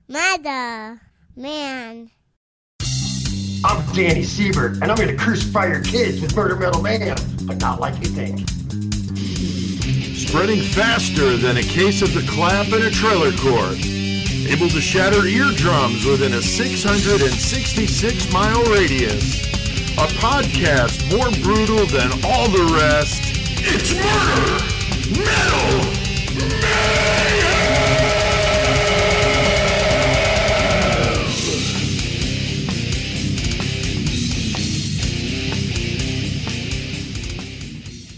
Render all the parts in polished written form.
Mother, man. I'm Danny Siebert, and I'm here to crucify your kids with Murder Metal Mayhem, but not like you think. Spreading faster than a case of the clap in a trailer court. Able to shatter eardrums within a 666-mile radius. A podcast more brutal than all the rest. It's Murder Metal Mayhem!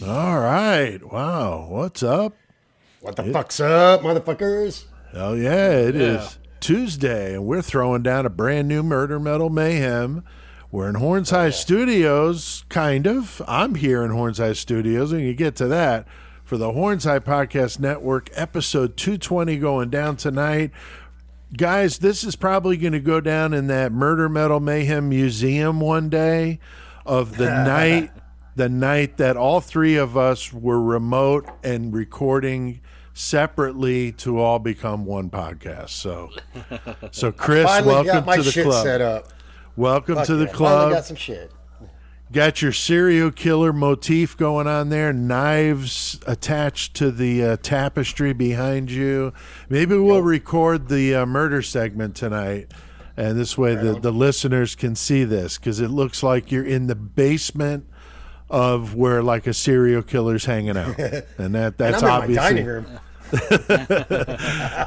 All right. Wow. What's up? What the fuck's up, motherfuckers? Hell yeah, it is Tuesday, and we're throwing down a brand new Murder Metal Mayhem. We're in Horns High Studios, kind of. I'm here in Horns High Studios, and you get to that for the Horns High Podcast Network, episode 220 going down tonight. Guys, this is probably going to go down in that Murder Metal Mayhem museum one day of the night that all three of us were remote and recording separately to all become one podcast. So Chris, welcome to the club. Set up. Welcome to the club. Finally got some shit. Got your serial killer motif going on there. Knives attached to the tapestry behind you. Maybe we'll record the murder segment tonight, and this way the listeners can see this, because it looks like you're in the basement of where like a serial killer's hanging out, and that's and I'm obviously in my dining room.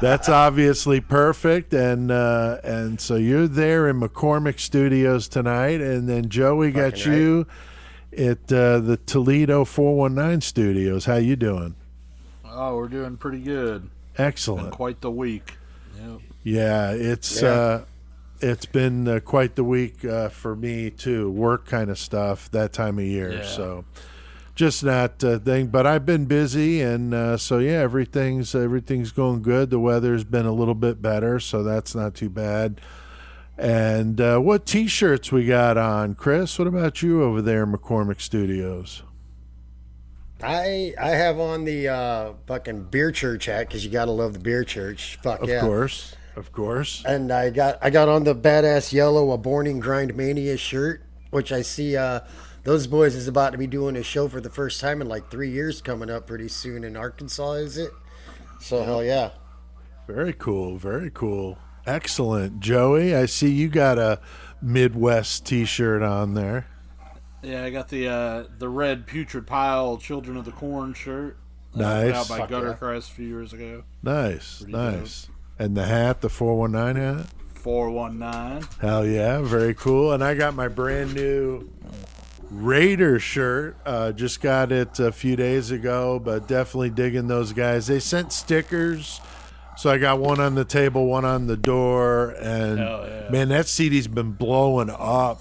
That's obviously perfect, and so you're there in McCormick Studios tonight, and then Joey got you at the Toledo 419 Studios. How you doing? Oh, we're doing pretty good. Excellent. Been quite the week. Yep. Yeah, it's been quite the week for me too. Work kind of stuff that time of year, so. Just not thing, but I've been busy, and so everything's going good. The weather's been a little bit better, so that's not too bad. And what T-shirts we got on, Chris? What about you over there in McCormick Studios? I have on the fucking Beer Church hat, because you gotta love the Beer Church. Fuck yeah, of course. And I got on the badass yellow A Born in Grind Mania shirt, which I see. Those boys is about to be doing a show for the first time in like 3 years coming up pretty soon in Arkansas, is it? So hell yeah. Very cool. Excellent. Joey, I see you got a Midwest t-shirt on there. Yeah, I got the red Putrid Pile Children of the Corn shirt. Nice. Put out by Gutter Christ a few years ago. Nice. Dope. And the hat, the 419 hat? 419. Hell yeah, very cool. And I got my brand new Raider shirt, just got it a few days ago, but definitely digging those guys. They sent stickers, so I got one on the table, one on the door, and man, that CD's been blowing up.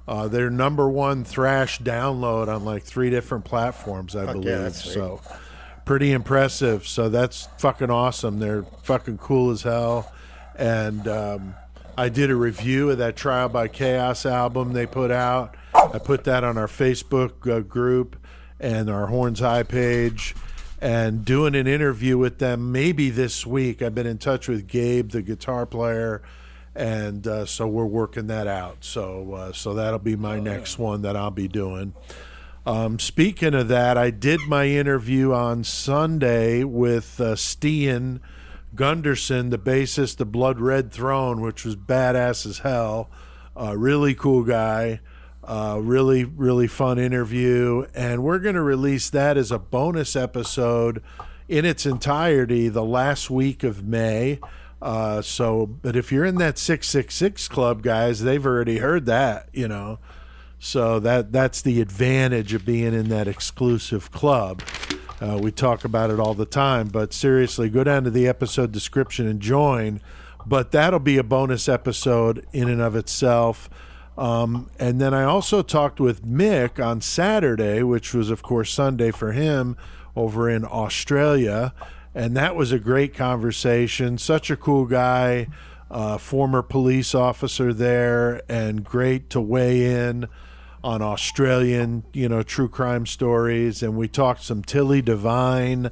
Their number one thrash download on like 3 different platforms, I believe. Yeah, so pretty impressive. So that's fucking awesome. They're fucking cool as hell, and I did a review of that Trial by Chaos album they put out. I put that on our Facebook group and our Horns High page, and doing an interview with them maybe this week. I've been in touch with Gabe, the guitar player, and so we're working that out. So that'll be my next one that I'll be doing. Speaking of that, I did my interview on Sunday with Stian Gunderson, the bassist of Blood Red Throne, which was badass as hell. Really cool guy. Really, really fun interview. And we're going to release that as a bonus episode in its entirety the last week of May. But if you're in that 666 club, guys, they've already heard that, So that's the advantage of being in that exclusive club. We talk about it all the time, but seriously, go down to the episode description and join. But that'll be a bonus episode in and of itself. And then I also talked with Mick on Saturday, which was, of course, Sunday for him over in Australia. And that was a great conversation. Such a cool guy, former police officer there, and great to weigh in on Australian, true crime stories. And we talked some Tilly Devine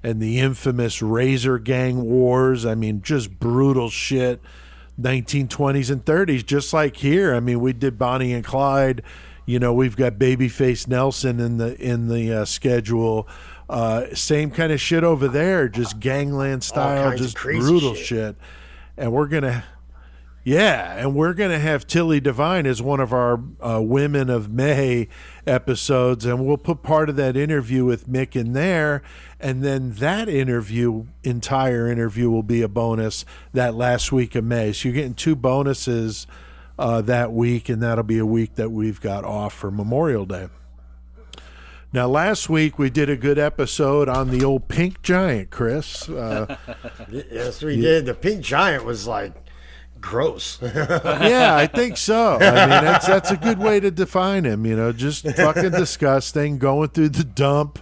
and the infamous Razor Gang Wars. I mean, just brutal shit. 1920s and 30s, just like here. I mean, we did Bonnie and Clyde. You know, we've got Babyface Nelson in the schedule. Same kind of shit over there, just gangland style, just brutal shit. And we're gonna have Tilly Devine as one of our Women of May episodes, and we'll put part of that interview with Mick in there, and then that entire interview will be a bonus that last week of May. So you're getting 2 bonuses that week, and that'll be a week that we've got off for Memorial Day. Now, last week we did a good episode on the old Pink Giant, Chris. Yes, we did. The Pink Giant was like gross. Yeah, I think so. I mean, that's a good way to define him. You know, just fucking disgusting, going through the dump,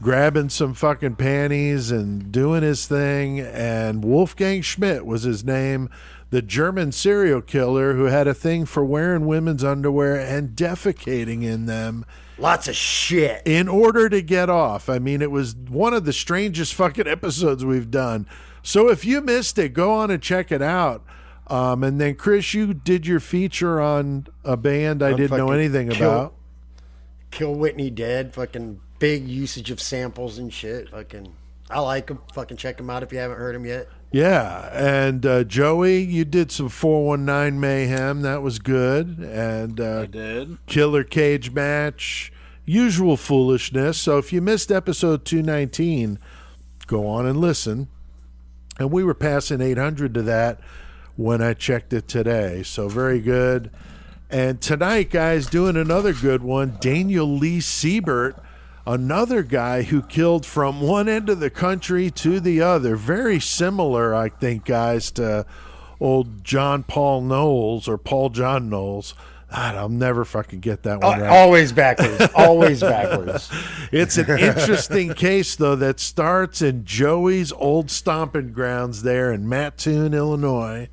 grabbing some fucking panties and doing his thing. And Wolfgang Schmidt was his name, the German serial killer who had a thing for wearing women's underwear and defecating in them. Lots of shit. In order to get off. I mean, it was one of the strangest fucking episodes we've done. So if you missed it, go on and check it out. And then, Chris, you did your feature on a band I didn't know anything about. Kill Whitney Dead. Fucking big usage of samples and shit. Fucking, I like them. Fucking check them out if you haven't heard them yet. Yeah, and Joey, you did some 419 Mayhem. That was good. And I did. Killer Cage Match, usual foolishness. So if you missed episode 219, go on and listen. And we were passing 800 to that when I checked it today. So very good. And tonight, guys, doing another good one, Daniel Lee Siebert, another guy who killed from one end of the country to the other. Very similar, I think, guys, to old John Paul Knowles or Paul John Knowles. God, I'll never fucking get that one right. Always backwards. Always backwards. It's an interesting case, though, that starts in Joey's old stomping grounds there in Mattoon, Illinois.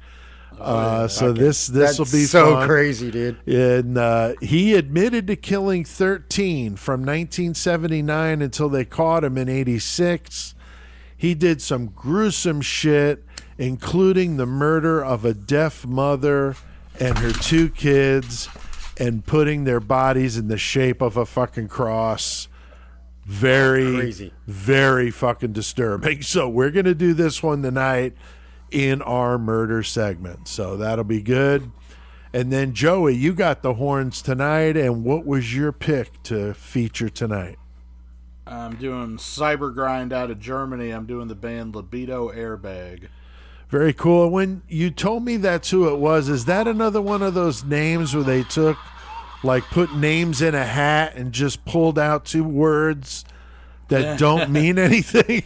So this will be so fun. Crazy, dude. And he admitted to killing 13 from 1979 until they caught him in 86. He did some gruesome shit, including the murder of a deaf mother and her 2 kids and putting their bodies in the shape of a fucking cross. Very crazy. Very fucking disturbing. So we're going to do this one tonight in our murder segment. So that'll be good. And then, Joey, you got the horns tonight, and what was your pick to feature tonight? I'm doing Cyber Grind out of Germany. I'm doing the band Libido Airbag. Very cool. When you told me that's who it was, is that another one of those names where they took, like, put names in a hat and just pulled out 2 words that don't mean anything?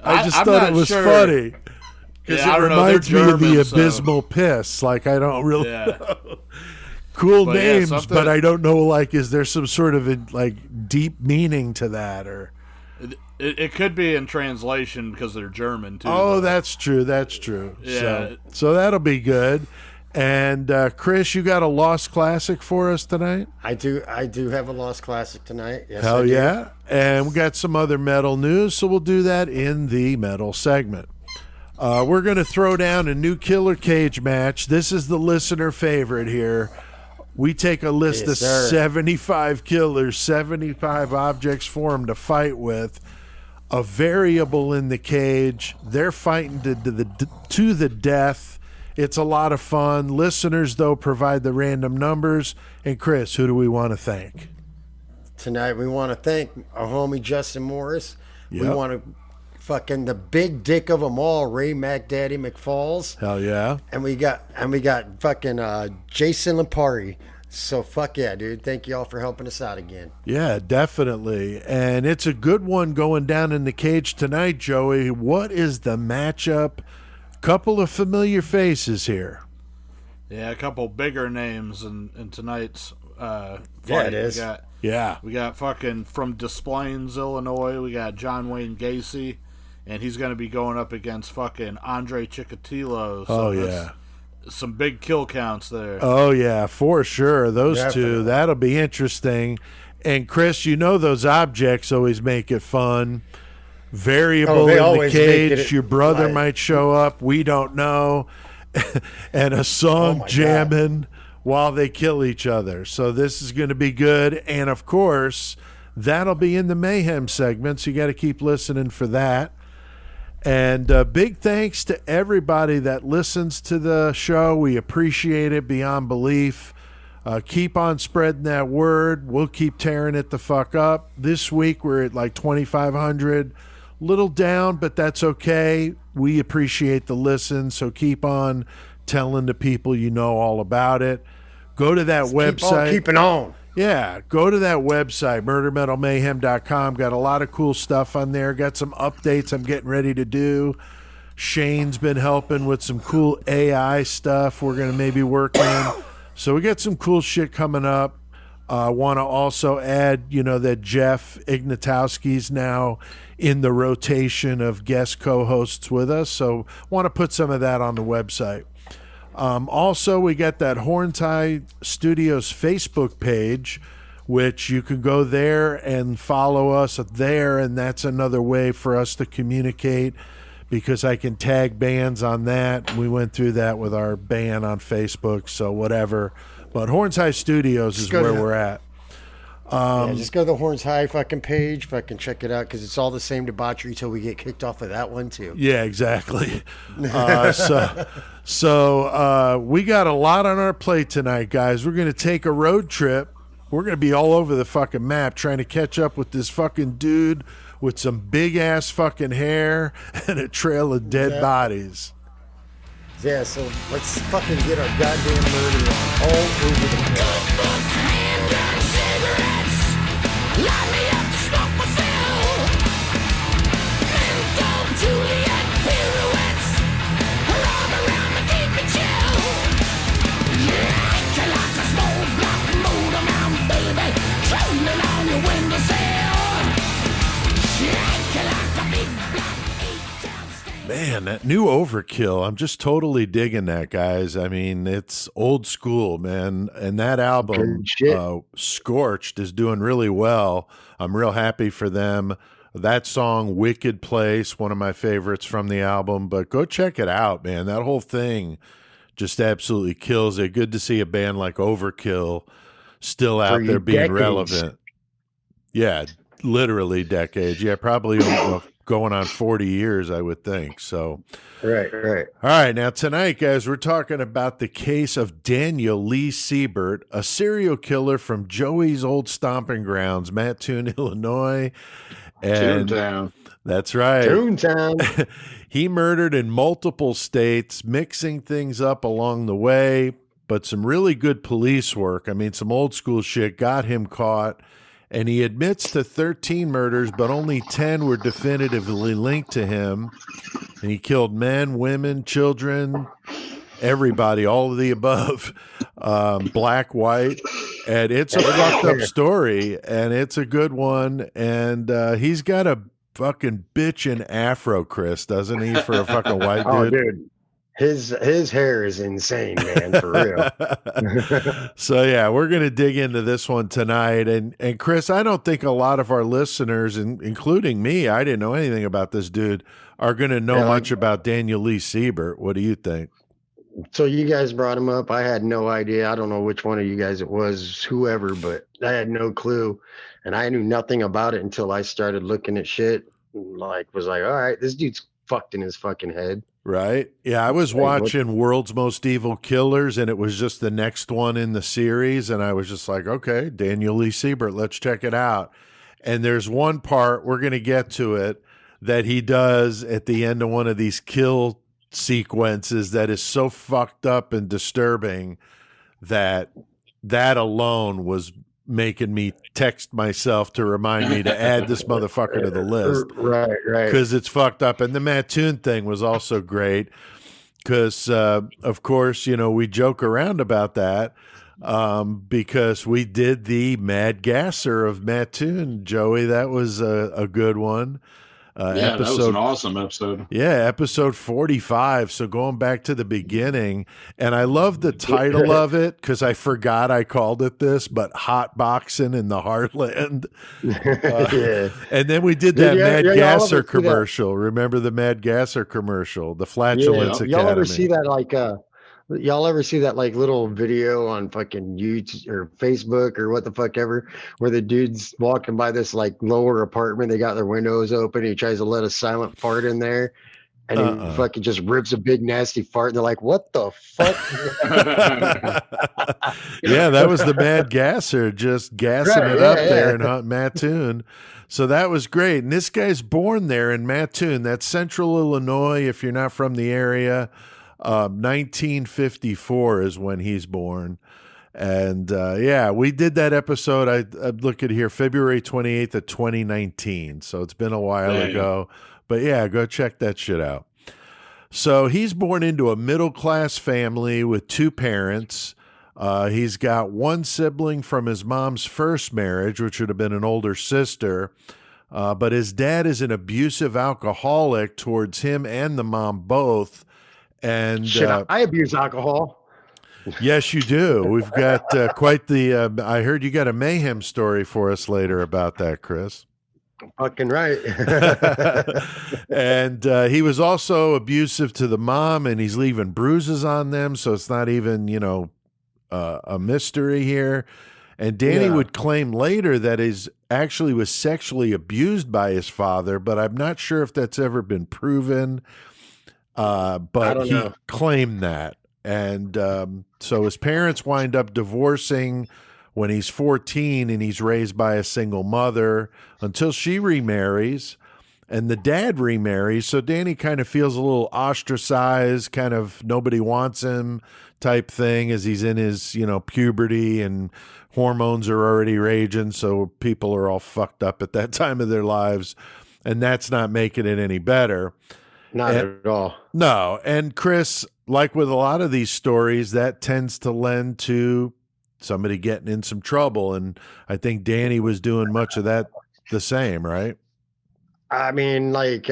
I just thought it was funny. Because it reminds me of the abysmal piss. Like, I don't really know. Cool but names, but I don't know, like, is there some sort of, like, deep meaning to that? Or it could be in translation because they're German, too. Oh, that's true. That's true. Yeah. So that'll be good. And, Chris, you got a Lost Classic for us tonight? I do have a Lost Classic tonight. Yes, Hell yeah. And we got some other metal news, so we'll do that in the metal segment. We're going to throw down a new Killer Cage match. This is the listener favorite here. We take a list of 75 killers, 75 objects for them to fight with, a variable in the cage. They're fighting to the death. It's a lot of fun. Listeners, though, provide the random numbers. And, Chris, who do we want to thank? Tonight we want to thank our homie Justin Morris. Yep. We want to fucking the big dick of them all, Ray McDaddy McFalls. Hell yeah. And we got fucking Jason Lampari. So fuck yeah, dude. Thank you all for helping us out again. Yeah, definitely. And it's a good one going down in the cage tonight, Joey. What is the matchup? Couple of familiar faces here. Yeah, a couple bigger names in tonight's fight. Yeah, it is. We got fucking from Des Plaines, Illinois. We got John Wayne Gacy, and he's going to be going up against fucking Andre Chikatilo. So yeah. Some big kill counts there. Oh, yeah, for sure. Those Definitely. 2, that'll be interesting. And, Chris, you know those objects always make it fun. variable they in the always make cage. it Your brother right. might show up. We don't know. And a song my jamming while they kill each other. So this is going to be good. And of course, that'll be in the Mayhem segment. So you got to keep listening for that. And big thanks to everybody that listens to the show. We appreciate it beyond belief. Keep on spreading that word. We'll keep tearing it the fuck up. This week we're at like 2,500. Little down, but that's okay. We appreciate the listen, so keep on telling the people you know all about it. Go to that website. Keeping on. Yeah, go to that website, murdermetalmayhem.com. Got a lot of cool stuff on there. Got some updates I'm getting ready to do. Shane's been helping with some cool AI stuff we're going to maybe work in. So we got some cool shit coming up. Want to also add, that Jeff Ignatowski's now in the rotation of guest co-hosts with us. So want to put some of that on the website. Also, we got that Horntie Studios Facebook page, which you can go there and follow us there. And that's another way for us to communicate because I can tag bands on that. We went through that with our band on Facebook. So whatever. But Horns High Studios is where we're at. Just go to the Horns High fucking page, fucking check it out, because it's all the same debauchery till we get kicked off of that one too. Yeah, exactly. So we got a lot on our plate tonight, guys. We're going to take a road trip. We're going to be all over the fucking map trying to catch up with this fucking dude with some big ass fucking hair and a trail of dead bodies. Yeah, so let's fucking get our goddamn murder on all over the place. Man, that new Overkill, I'm just totally digging that, guys. I mean, it's old school, man. And that album, Scorched, is doing really well. I'm real happy for them. That song, Wicked Place, one of my favorites from the album. But go check it out, man. That whole thing just absolutely kills it. Good to see a band like Overkill still out there being relevant. Yeah, literally decades. Yeah, probably going on 40 years, I would think. So, right. All right, now tonight, guys, we're talking about the case of Daniel Lee Siebert, a serial killer from Joey's old stomping grounds, Mattoon, Illinois. And Toontown. That's right. Toontown. He murdered in multiple states, mixing things up along the way, but some really good police work. I mean, some old school shit got him caught. And he admits to 13 murders, but only 10 were definitively linked to him. And he killed men, women, children, everybody, all of the above, black, white. And it's a fucked up story, and it's a good one. And he's got a fucking bitchin' afro, Chris, doesn't he, for a fucking white dude? Oh, dude. His hair is insane, man, for real. So, yeah, we're going to dig into this one tonight. And Chris, I don't think a lot of our listeners, including me, I didn't know anything about this dude, are going to know much about Daniel Lee Siebert. What do you think? So you guys brought him up. I had no idea. I don't know which one of you guys it was, whoever, but I had no clue. And I knew nothing about it until I started looking at shit. Was like, all right, this dude's fucked in his fucking head. Right. Yeah, I was watching World's Most Evil Killers, and it was just the next one in the series, and I was just like, okay, Daniel Lee Siebert, let's check it out. And there's one part, we're going to get to it, that he does at the end of one of these kill sequences that is so fucked up and disturbing that alone was making me text myself to remind me to add this motherfucker to the list. Right. Because it's fucked up. And the Mattoon thing was also great because, of course, we joke around about that because we did the Mad Gasser of Mattoon, Joey. That was a good one. Yeah, that was an awesome episode. Yeah, episode 45. So going back to the beginning, and I love the title of it because I forgot I called it this, but Hot Boxing in the Heartland. Yeah. And then we did that Mad Gasser commercial. Remember the Mad Gasser commercial, the Flatulence Academy. Y'all ever see that y'all ever see that like little video on fucking YouTube or Facebook or what the fuck ever, where the dude's walking by this like lower apartment, they got their windows open, he tries to let a silent fart in there, and he fucking just rips a big nasty fart, and they're like, what the fuck? Yeah, that was the Mad Gasser just gassing it up there in Mattoon. So that was great. And this guy's born there in Mattoon. That's Central Illinois if you're not from the area. 1954 is when he's born. And yeah, we did that episode. I look at here, February 28th of 2019. So it's been a while ago. But yeah, go check that shit out. So he's born into a middle-class family with two parents. He's got one sibling from his mom's first marriage, which would have been an older sister. But his dad is an abusive alcoholic towards him and the mom both. And shit, I abuse alcohol. Yes, you do. We've got quite the. I heard you got a Mayhem story for us later about that, Chris. Fucking right. And he was also abusive to the mom, and he's leaving bruises on them. So it's not even, a mystery here. And Danny would claim later that he actually was sexually abused by his father, but I'm not sure if that's ever been proven. But he claimed that. And so his parents wind up divorcing when he's 14, and he's raised by a single mother until she remarries and the dad remarries. So Danny kind of feels a little ostracized, kind of nobody wants him type thing as he's in his, puberty, and hormones are already raging. So people are all fucked up at that time of their lives, and that's not making it any better. Not at all. No. And Chris, like with a lot of these stories, that tends to lend to somebody getting in some trouble. And I think Danny was doing much of that the same, right? I mean, like,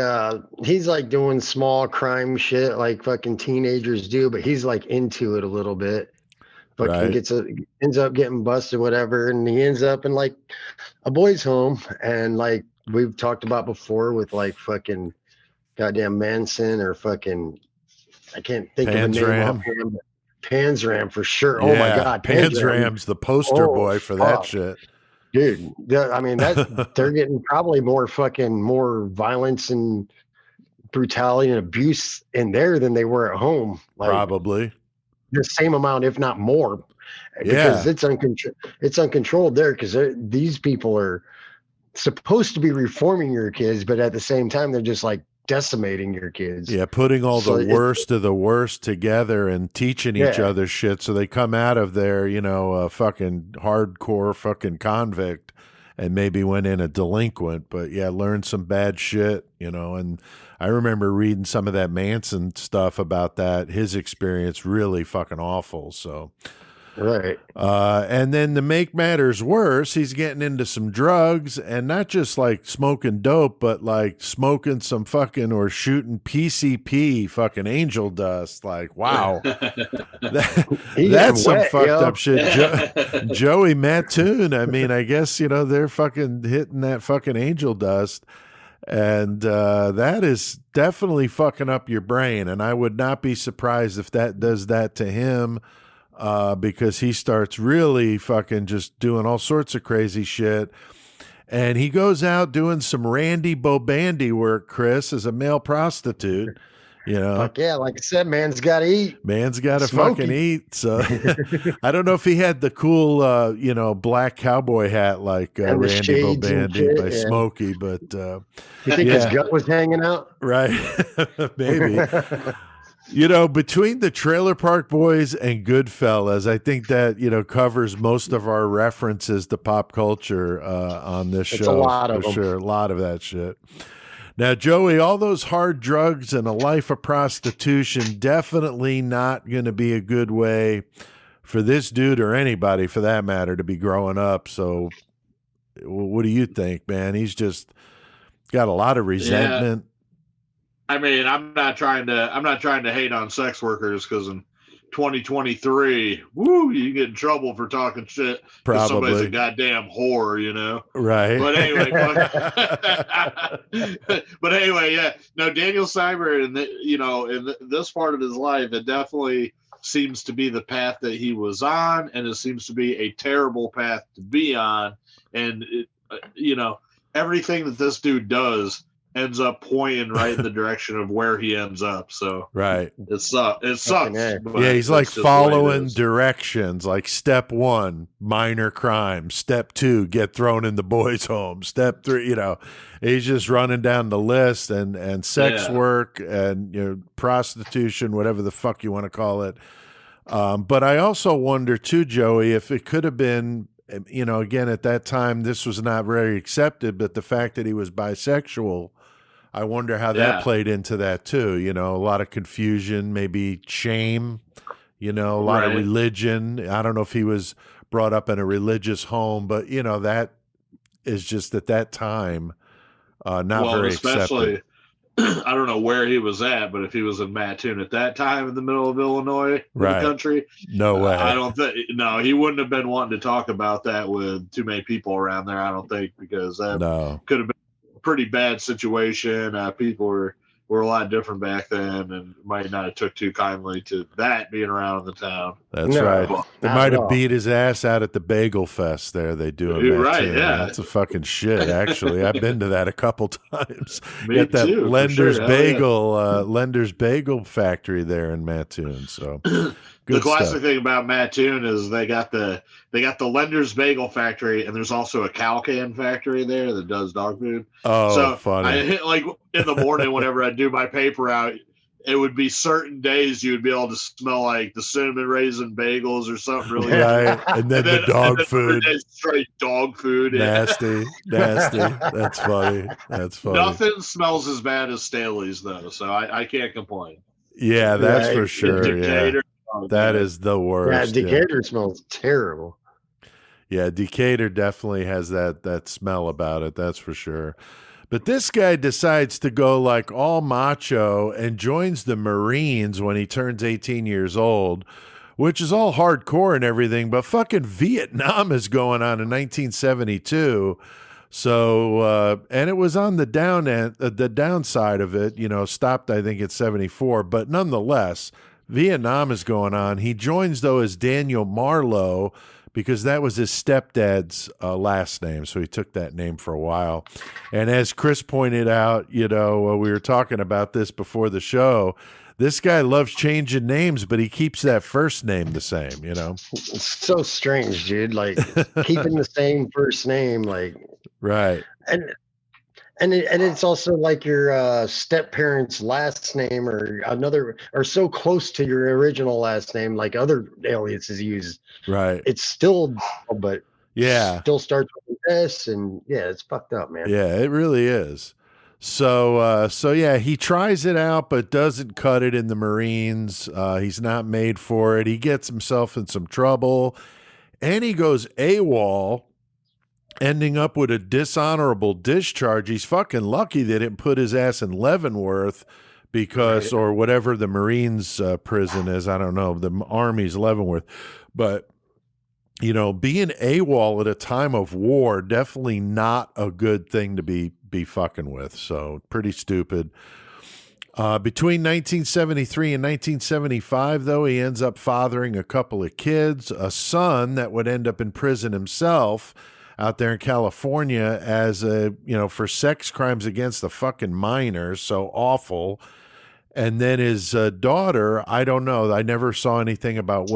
he's like doing small crime shit like fucking teenagers do, but he's like into it a little bit. Fucking ends up getting busted, whatever. And he ends up in like a boys' home. And like we've talked about before with like fucking goddamn Manson or fucking, I can't think of the name offhand, but Panzram for sure. Yeah, oh my God. Panzram's the poster boy for that shit. Dude, I mean, they're getting probably more violence and brutality and abuse in there than they were at home. Like, probably the same amount, if not more, because it's uncontrolled there. Because these people are supposed to be reforming your kids, but at the same time, they're just like decimating your kids. Yeah, putting all the worst of the worst together and teaching each other shit, so they come out of there, fucking hardcore fucking convict, and maybe went in a delinquent, but learned some bad shit, and I remember reading some of that Manson stuff about that, his experience really fucking awful. So right. And then to make matters worse, he's getting into some drugs, and not just like smoking dope, but like smoking some fucking or shooting PCP fucking angel dust. Like, wow. That's some fucked up shit. Joey Mattoon, I mean, I guess, they're fucking hitting that fucking angel dust. And that is definitely fucking up your brain. And I would not be surprised if that does that to him. Because he starts really fucking just doing all sorts of crazy shit. And he goes out doing some Randy Bobandy work, Chris, as a male prostitute. Fuck yeah, like I said, man's got to eat. Man's got to fucking eat. So I don't know if he had the cool, black cowboy hat like Randy Bobandy by Smokey, but you think his gut was hanging out? Right, maybe. Between the Trailer Park Boys and Goodfellas, I think that, covers most of our references to pop culture on this show. A lot of for sure. A lot of that shit. Now, Joey, all those hard drugs and a life of prostitution, definitely not going to be a good way for this dude, or anybody for that matter, to be growing up. So what do you think, man? He's just Got a lot of resentment. I mean, I'm not trying to hate on sex workers, because in 2023, woo, you get in trouble for talking shit because somebody's a goddamn whore, you know? Right. But anyway, yeah. No, Daniel Siebert, in this part of his life, it definitely seems to be the path that he was on, and it seems to be a terrible path to be on. And everything that this dude does ends up pointing right in the direction of where he ends up. So right, it sucks. Yeah, he's like following directions. Like step 1, minor crime. Step 2, get thrown in the boys' home. Step 3, he's just running down the list, and sex work and prostitution, whatever the fuck you want to call it. But I also wonder too, Joey, if it could have been, again, at that time, this was not very accepted, but the fact that he was bisexual, I wonder how that played into that too. A lot of confusion, maybe shame, a lot of religion. I don't know if he was brought up in a religious home, but that is just at that time, not very accepted. I don't know where he was at, but if he was in Mattoon at that time in the middle of Illinois, the country, no way. I don't think. No, he wouldn't have been wanting to talk about that with too many people around there. I don't think, because that could have been a pretty bad situation. People were a lot different back then, and might not have took too kindly to that being around in the town. That's right. They might have beat his ass out at the Bagel Fest there. They do it. Right, yeah. That's a fucking shit, actually. I've been to that a couple times. Me Got that too, Lender's sure. Bagel, Lender's Bagel factory there in Mattoon. So the classic thing about Mattoon is they got the Lender's Bagel factory, and there's also a cow can factory there that does dog food. Oh, so funny! I hit, like, in the morning whenever I do my paper out, it would be certain days you would be able to smell like the cinnamon raisin bagels or something really right, and then the dog food, straight dog food, nasty. That's funny. Nothing smells as bad as Staley's though, so I can't complain. Yeah, that's for sure. Decatur, that is the worst. Yeah, Decatur smells terrible. Yeah, Decatur definitely has that smell about it, that's for sure. But this guy decides to go like all macho and joins the Marines when he turns 18 years old, which is all hardcore and everything, but fucking Vietnam is going on in 1972. So, and it was on the downside of it, stopped, I think, at 74, but nonetheless, Vietnam is going on. He joins, though, as Daniel Marlowe, because that was his stepdad's last name. So he took that name for a while. And as Chris pointed out, we were talking about this before the show, this guy loves changing names, but he keeps that first name the same, It's so strange, dude. Like, keeping the same first name, like... Right. And it's also like your step parents' last name or so close to your original last name, like other aliases use. Right. It's still, but still starts with an S, and it's fucked up, man. Yeah, it really is. So he tries it out, but doesn't cut it in the Marines. He's not made for it. He gets himself in some trouble, and he goes AWOL, ending up with a dishonorable discharge. He's fucking lucky they didn't put his ass in Leavenworth or whatever the Marines prison is. I don't know. The Army's Leavenworth. But, being AWOL at a time of war, definitely not a good thing to be fucking with. So pretty stupid. Between 1973 and 1975, though, he ends up fathering a couple of kids, a son that would end up in prison himself out there in California as for sex crimes against the fucking minors. So awful. And then his daughter, I don't know. I never saw anything about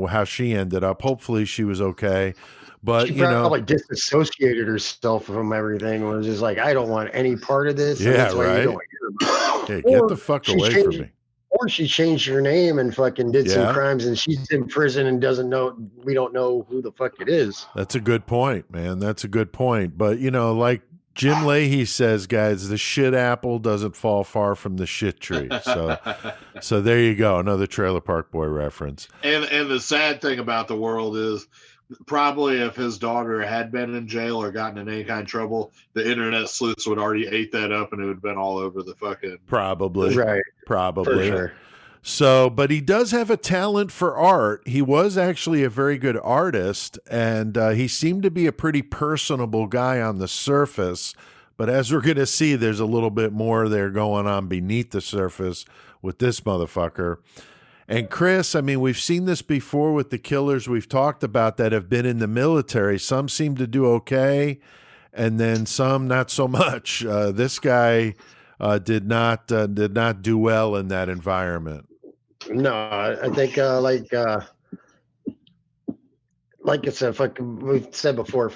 how she ended up. Hopefully she was okay. But, she probably disassociated herself from everything and was just like, I don't want any part of this. Yeah, that's why right. You don't hear about it. Hey, get the fuck away from me. Or she changed her name and fucking did some crimes, and she's in prison and we don't know who the fuck it is. That's a good point, man. That's a good point. But, like Jim Leahy says, guys, the shit apple doesn't fall far from the shit tree. So there you go. Another Trailer Park Boy reference. And the sad thing about the world is probably if his daughter had been in jail or gotten in any kind of trouble, the internet sleuths would already ate that up and it would have been all over the fucking. Probably. Right. Probably. For sure. So, but he does have a talent for art. He was actually a very good artist, and he seemed to be a pretty personable guy on the surface. But as we're going to see, there's a little bit more there going on beneath the surface with this motherfucker. And Chris, I mean, we've seen this before with the killers we've talked about that have been in the military. Some seem to do okay, and then some not so much. This guy did not do well in that environment. No, I think like I said, we've said before,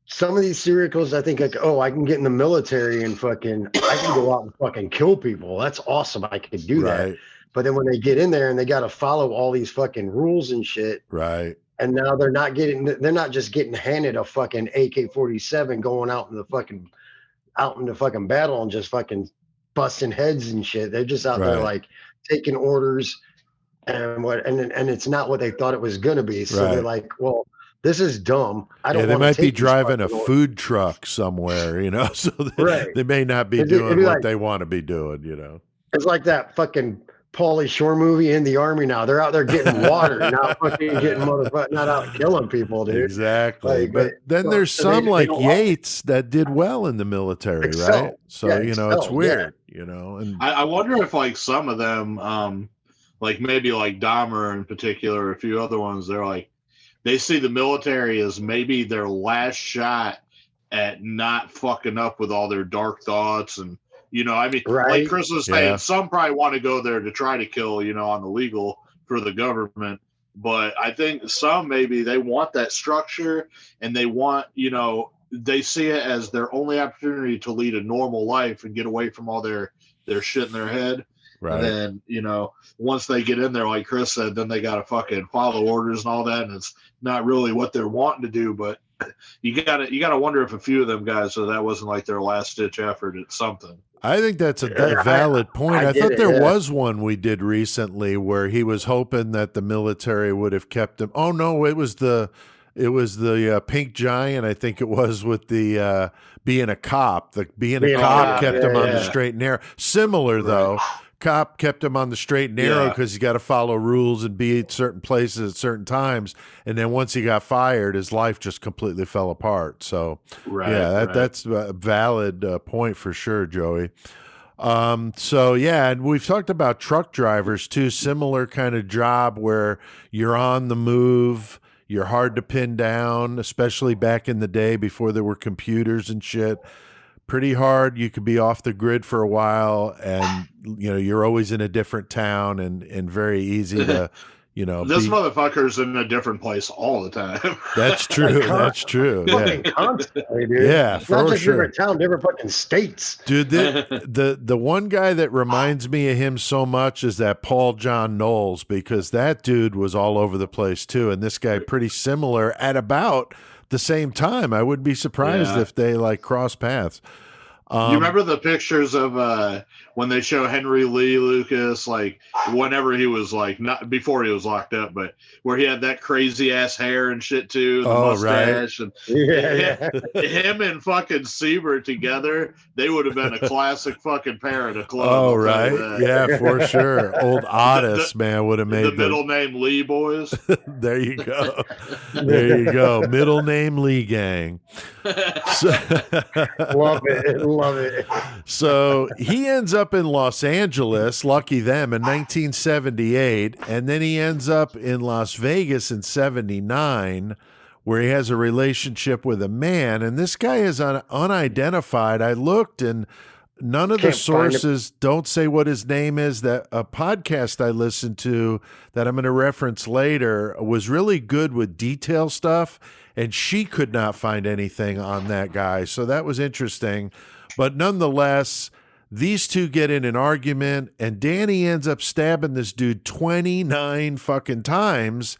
some of these serial killers, I think like, oh, I can get in the military and I can go out and fucking kill people. That's awesome. I could do that. But then when they get in there and they got to follow all these fucking rules and shit. Right. And now they're not just getting handed a fucking AK-47 going out in the fucking battle and just fucking busting heads and shit. They're just out there like taking orders and it's not what they thought it was going to be. So they're like, well, this is dumb. I don't. Yeah, they might be driving a food truck somewhere, you know. So they may not be doing what they want to be doing, you know. It's like that fucking Pauly Shore movie In the Army. Now they're out there getting water, not fucking not out killing people, dude. Exactly. But then there's some like Yates that did well in the military, right? So it's weird, you know. And I wonder if like some of them, like maybe like Dahmer in particular, a few other ones, they're like. They see the military as maybe their last shot at not fucking up with all their dark thoughts. And, like Chris was saying, some probably want to go there to try to kill, on the legal for the government. But I think some maybe they want that structure and they want, they see it as their only opportunity to lead a normal life and get away from all their shit in their head. Right. And then, once they get in there, like Chris said, then they got to fucking follow orders and all that. And it's not really what they're wanting to do. But you gotta wonder if a few of them guys, so that wasn't like their last ditch effort at something. I think that's a valid point. I thought there was one we did recently where he was hoping that the military would have kept him. Oh no, it was the Pink Giant. I think it was with the being a cop. Being a cop kept him on the straight and narrow. Similar though. Cop kept him on the straight and narrow because you got to follow rules and be at certain places at certain times. And then once he got fired, his life just completely fell apart. So that's a valid point for sure, Joey. And we've talked about truck drivers too, similar kind of job where you're on the move, you're hard to pin down, especially back in the day before there were computers and shit. Pretty hard. You could be off the grid for a while and, you're always in a different town and very easy to, this motherfucker's in a different place all the time. That's true. That's true. Constantly, dude. Yeah, it's not just different town, different fucking states. Dude, the one guy that reminds me of him so much is that Paul John Knowles, because that dude was all over the place too. And this guy pretty similar at about the same time. I wouldn't be surprised if they like cross paths. You remember the pictures of when they show Henry Lee Lucas, like whenever he was like, not before he was locked up, but where he had that crazy ass hair and shit too, the mustache, and him and fucking Siebert together, they would have been a classic fucking pair at a club. Oh right, yeah, for sure. Old Otis man would have made the middle name Lee boys. There you go, there you go, middle name Lee gang. Love it. So he ends up in Los Angeles, lucky them, in 1978, and then he ends up in Las Vegas in 79, where he has a relationship with a man, and this guy is unidentified. I looked, and none of the sources don't say what his name is. That a podcast I listened to that I'm going to reference later was really good with detail stuff, and she could not find anything on that guy. So that was interesting. But nonetheless, these two get in an argument, and Danny ends up stabbing this dude 29 fucking times,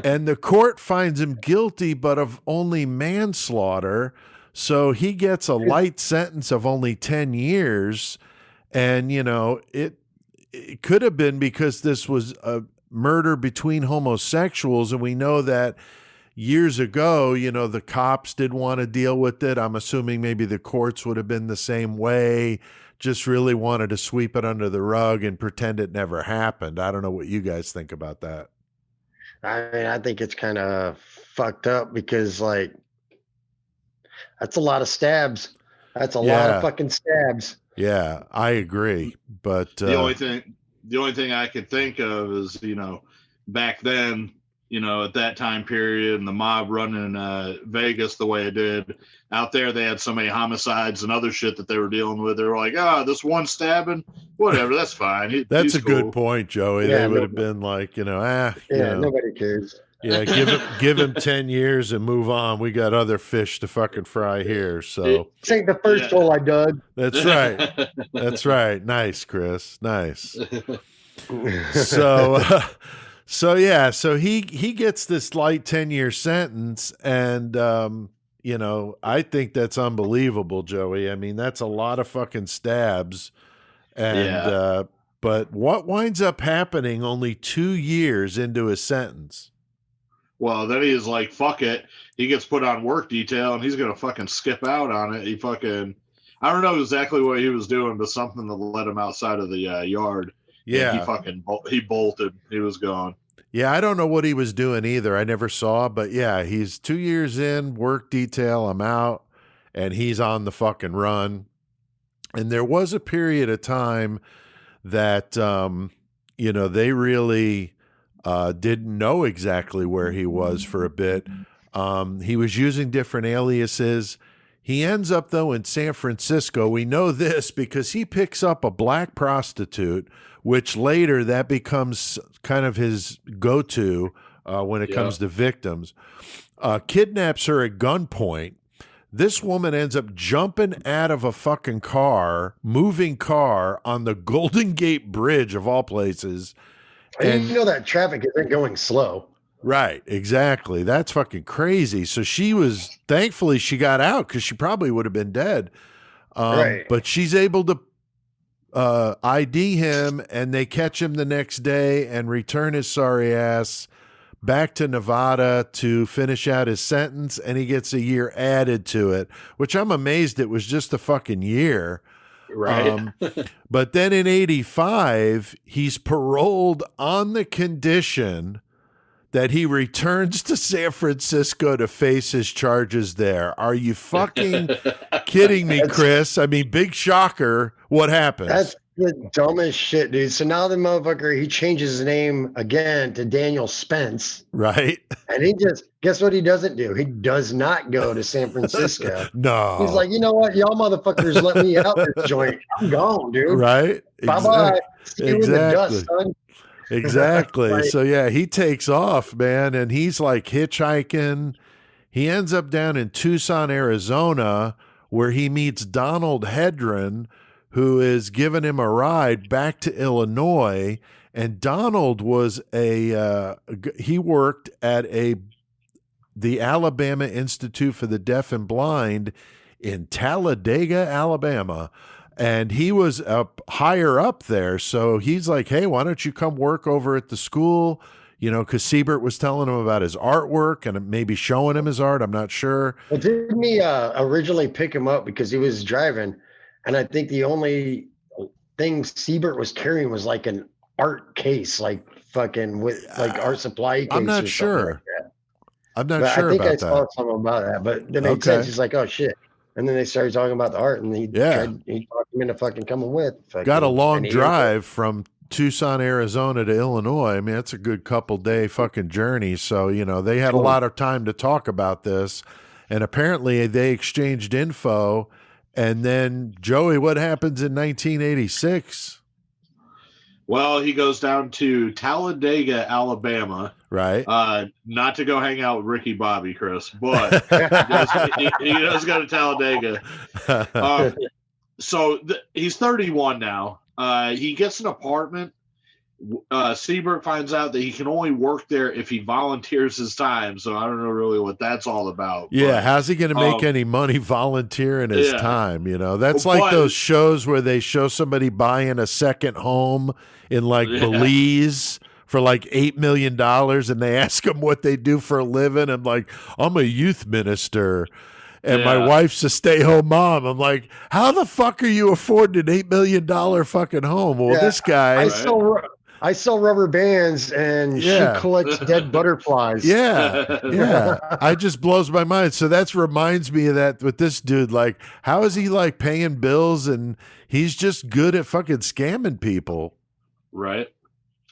and the court finds him guilty, but of only manslaughter. So he gets a light sentence of only 10 years. And, it could have been because this was murder between homosexuals, and we know that years ago, the cops didn't want to deal with it. I'm assuming maybe the courts would have been the same way, just really wanted to sweep it under the rug and pretend it never happened. I don't know what you guys think about that. I mean, I think it's kind of fucked up because, like, that's a lot of stabs. That's a lot of fucking stabs. Yeah, I agree. But the only thing I could think of is, back then, at that time period and the mob running Vegas the way it did out there, they had so many homicides and other shit that they were dealing with. They were like, this one stabbing, whatever, that's fine. That's he's a good point, Joey. Yeah, they would have been like, nobody cares. Yeah, give him 10 years and move on. We got other fish to fucking fry here. So this ain't the first hole I dug. That's right. That's right. Nice, Chris. Nice. So he gets this light 10-year sentence, and I think that's unbelievable, Joey. I mean, that's a lot of fucking stabs, and but what winds up happening only 2 years into his sentence? Well, then he's like, fuck it. He gets put on work detail, and he's gonna fucking skip out on it. I don't know exactly what he was doing, but something that led him outside of the yard. Yeah, he bolted. He was gone. Yeah, I don't know what he was doing either. I never saw, but yeah, he's 2 years in, work detail, I'm out, and he's on the fucking run. And there was a period of time that, they really didn't know exactly where he was for a bit. He was using different aliases. He ends up, though, in San Francisco. We know this because he picks up a black prostitute, which later that becomes kind of his go-to when it comes to victims. Kidnaps her at gunpoint. This woman ends up jumping out of a fucking moving car on the Golden Gate Bridge of all places. And you know that traffic isn't going slow. Right, exactly. That's fucking crazy. So thankfully she got out because she probably would have been dead. Right. But she's able to ID him, and they catch him the next day and return his sorry ass back to Nevada to finish out his sentence, and he gets a year added to it, which I'm amazed it was just a fucking year. Right. But then in 85, he's paroled on the condition that he returns to San Francisco to face his charges there. Are you fucking kidding me, Chris? I mean, big shocker. What happens? That's the dumbest shit, dude. So now the motherfucker, he changes his name again to Daniel Spence. Right. And he guess what he doesn't do? He does not go to San Francisco. No. He's like, you know what? Y'all motherfuckers let me out this joint. I'm gone, dude. Right. Bye-bye. See you in the dust, son. Exactly. So yeah, he takes off, man, and he's like hitchhiking. He ends up down in Tucson, Arizona, where he meets Donald Hedren, who is giving him a ride back to Illinois. And Donald was he worked at the Alabama Institute for the Deaf and Blind in Talladega, Alabama. And he was up higher up there. So he's like, hey, why don't you come work over at the school? Because Siebert was telling him about his artwork and maybe showing him his art. I'm not sure. Well, didn't he originally pick him up because he was driving? And I think the only thing Siebert was carrying was like an art case, like fucking with like art supply case. I'm not sure. Like that. I'm not sure about that. I think I saw something about that, but that made sense. He's like, oh shit. And then they started talking about the art, and he talked him into fucking coming with. Got a long drive from Tucson, Arizona to Illinois. I mean, that's a good couple day fucking journey. So, they had a lot of time to talk about this. And apparently they exchanged info. And then, Joey, what happens in 1986? Well, he goes down to Talladega, Alabama. Right. Not to go hang out with Ricky Bobby, Chris, but he does go to Talladega. So he's 31 now. He gets an apartment. Siebert finds out that he can only work there if he volunteers his time. So I don't know really what that's all about. Yeah, how's he going to make any money volunteering his time? That's like those shows where they show somebody buying a second home in like Belize for like $8 million, and they ask him what they do for a living. I'm like, I'm a youth minister. And my wife's a stay-home mom. I'm like, how the fuck are you affording an $8 million fucking home? Well, this guy... I sell rubber bands, and she collects dead butterflies. Yeah. I just blows my mind. So that reminds me of that with this dude. Like, how is he like paying bills, and he's just good at fucking scamming people? Right.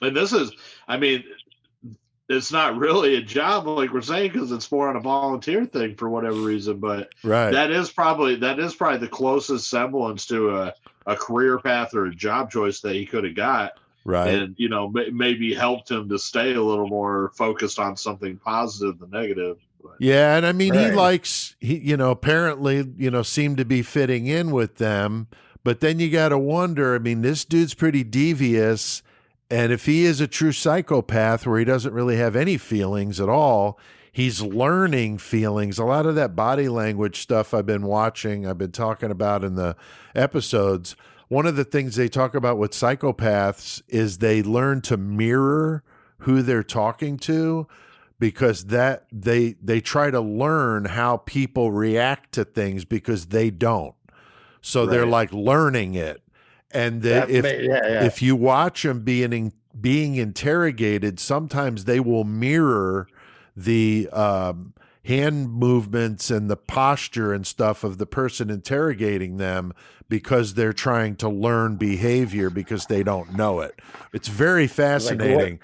And this is, I mean, it's not really a job like we're saying, because it's more on a volunteer thing for whatever reason. But that is probably the closest semblance to a career path or a job choice that he could have got. Right. And, you know, maybe helped him to stay a little more focused on something positive than negative. But. Yeah. And I mean, he you know, apparently, you know, seemed to be fitting in with them. But then you got to wonder, I mean, this dude's pretty devious. And if he is a true psychopath where he doesn't really have any feelings at all, he's learning feelings. A lot of that body language stuff I've been watching, I've been talking about in the episodes. One of the things they talk about with psychopaths is they learn to mirror who they're talking to, because that they try to learn how people react to things because they don't. So they're like learning it. And if you watch them being interrogated, sometimes they will mirror the hand movements and the posture and stuff of the person interrogating them, because they're trying to learn behavior because they don't know it. It's very fascinating.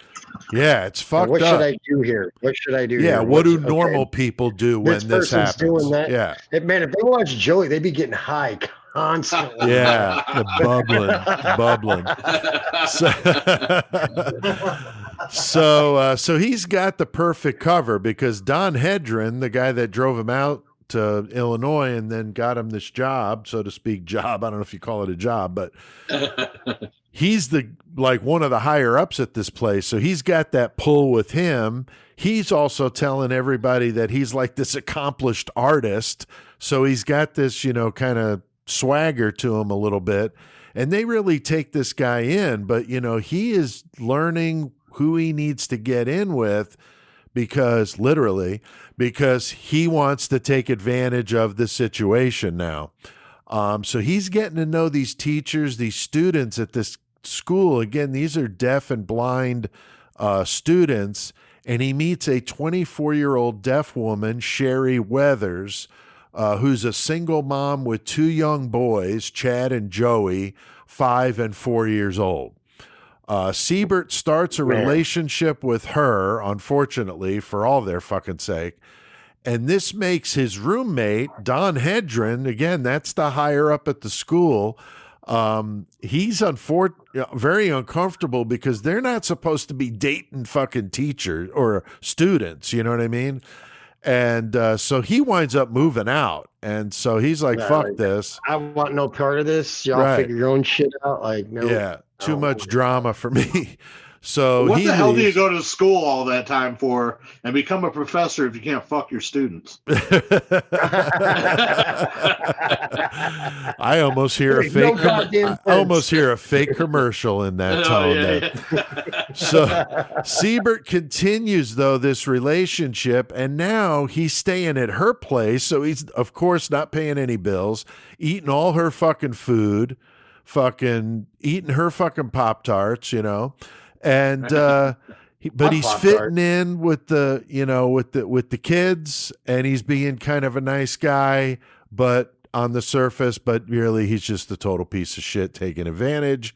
It's fucked up. What should I do here? What should I do here? Yeah, what do normal people do when this happens? Doing that. Yeah. Man, if they watch Joey, they'd be getting high constantly. Yeah, bubbling. So he's got the perfect cover, because Don Hedren, the guy that drove him out to Illinois and then got him this job, so to speak, I don't know if you call it a job, but he's one of the higher ups at this place. So he's got that pull with him. He's also telling everybody that he's like this accomplished artist. So he's got this, you know, kind of swagger to him a little bit. And they really take this guy in, but you know, he is learning who he needs to get in with, because he wants to take advantage of the situation now. So he's getting to know these teachers, these students at this school. Again, these are deaf and blind students. And he meets a 24-year-old deaf woman, Sherry Weathers, who's a single mom with 2 young boys, Chad and Joey, 5 and 4 years old. Siebert starts a relationship with her, unfortunately, for all their fucking sake. And this makes his roommate, Don Hedren, again, that's the higher up at the school. He's very uncomfortable, because they're not supposed to be dating fucking teachers or students. You know what I mean? And so he winds up moving out. And so he's like, fuck this. I want no part of this. Y'all figure your own shit out. Like, no. Yeah. Too much drama for me. So what the hell do you go to school all that time for and become a professor if you can't fuck your students? I almost hear a fake commercial in that tone. So Siebert continues though this relationship, and now he's staying at her place. So he's of course not paying any bills, eating all her fucking food, fucking eating her fucking Pop-Tarts, you know. And but he's fitting in with the, you know, with the kids, and he's being kind of a nice guy, but on the surface, but really he's just a total piece of shit taking advantage.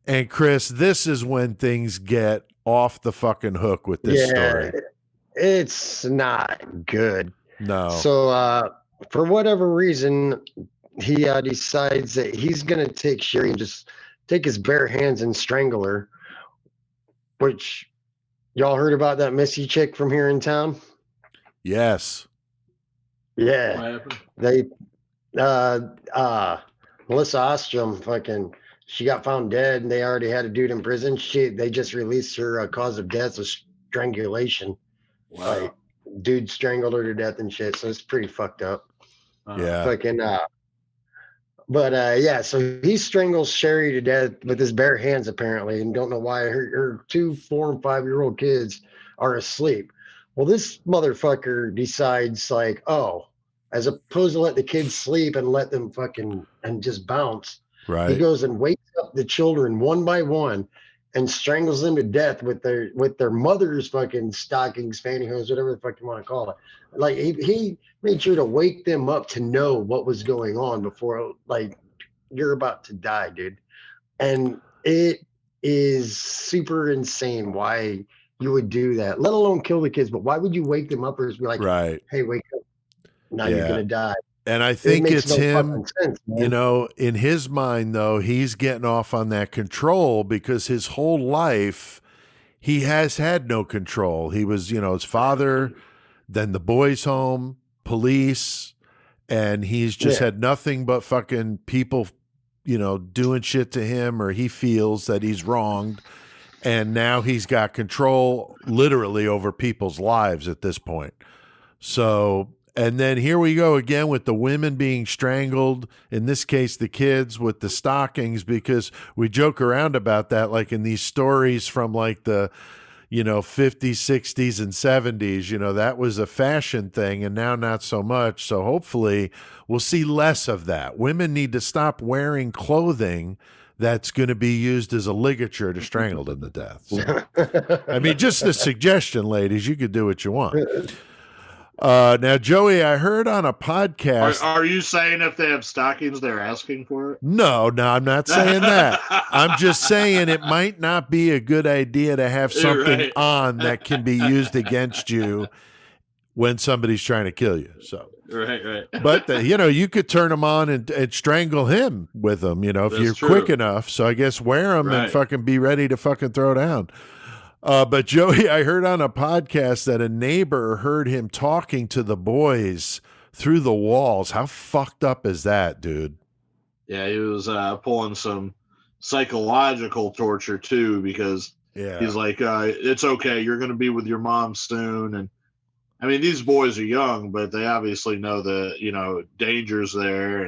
And Chris, this is when things get off the fucking hook with this story. It's not good. No. So for whatever reason, he decides that he's gonna take Sherry and just take his bare hands and strangle her. Which, y'all heard about that Missy chick from here in town? Yes. Yeah. They, Melissa Ostrom, she got found dead, and they already had a dude in prison. They just released her cause of death of strangulation. Wow. Like, dude strangled her to death and shit. So it's pretty fucked up. Yeah. But yeah, so he strangles Sherry to death with his bare hands, apparently, and don't know why. Her 2, 4, and 5-year-old kids are asleep. Well, this motherfucker decides, like, oh, as opposed to let the kids sleep and let them fucking and just bounce, he Right. goes and wakes up the children one by one and strangles them to death with their mother's fucking stockings, pantyhose, whatever the fuck you want to call it. Like he made sure to wake them up to know what was going on before, like, you're about to die, dude. And it is super insane why you would do that, let alone kill the kids. But why would you wake them up or just be like, Right. hey, wake up, now you're gonna die? And I think makes it's no him, fucking sense, man. you know, in his mind, though, he's getting off on that control because his whole life he has had no control. He was, you know, his father, then the boys' home, police, and he's just had nothing but fucking people, you know, doing shit to him, or he feels that he's wronged. And now he's got control literally over people's lives at this point. So, and then here we go again with the women being strangled, in this case, the kids with the stockings, because we joke around about that, like in these stories from like the, you know, 50s, 60s, and 70s, you know, that was a fashion thing, and now not so much. So hopefully we'll see less of that. Women need to stop wearing clothing that's going to be used as a ligature to strangle them to death. So, I mean, just a suggestion, ladies. You could do what you want. Now, Joey, I heard on a podcast. Are you saying if they have stockings, they're asking for it? No, I'm not saying that. I'm just saying it might not be a good idea to have something on that can be used against you when somebody's trying to kill you. So. Right. But, you know, you could turn them on and strangle him with them, you know, if you're quick enough. So I guess wear them and fucking be ready to fucking throw down. But Joey, I heard on a podcast that a neighbor heard him talking to the boys through the walls. How fucked up is that, dude? Yeah, he was pulling some psychological torture too, because he's like, it's okay, you're going to be with your mom soon. And I mean, these boys are young, but they obviously know the, you know, dangers there,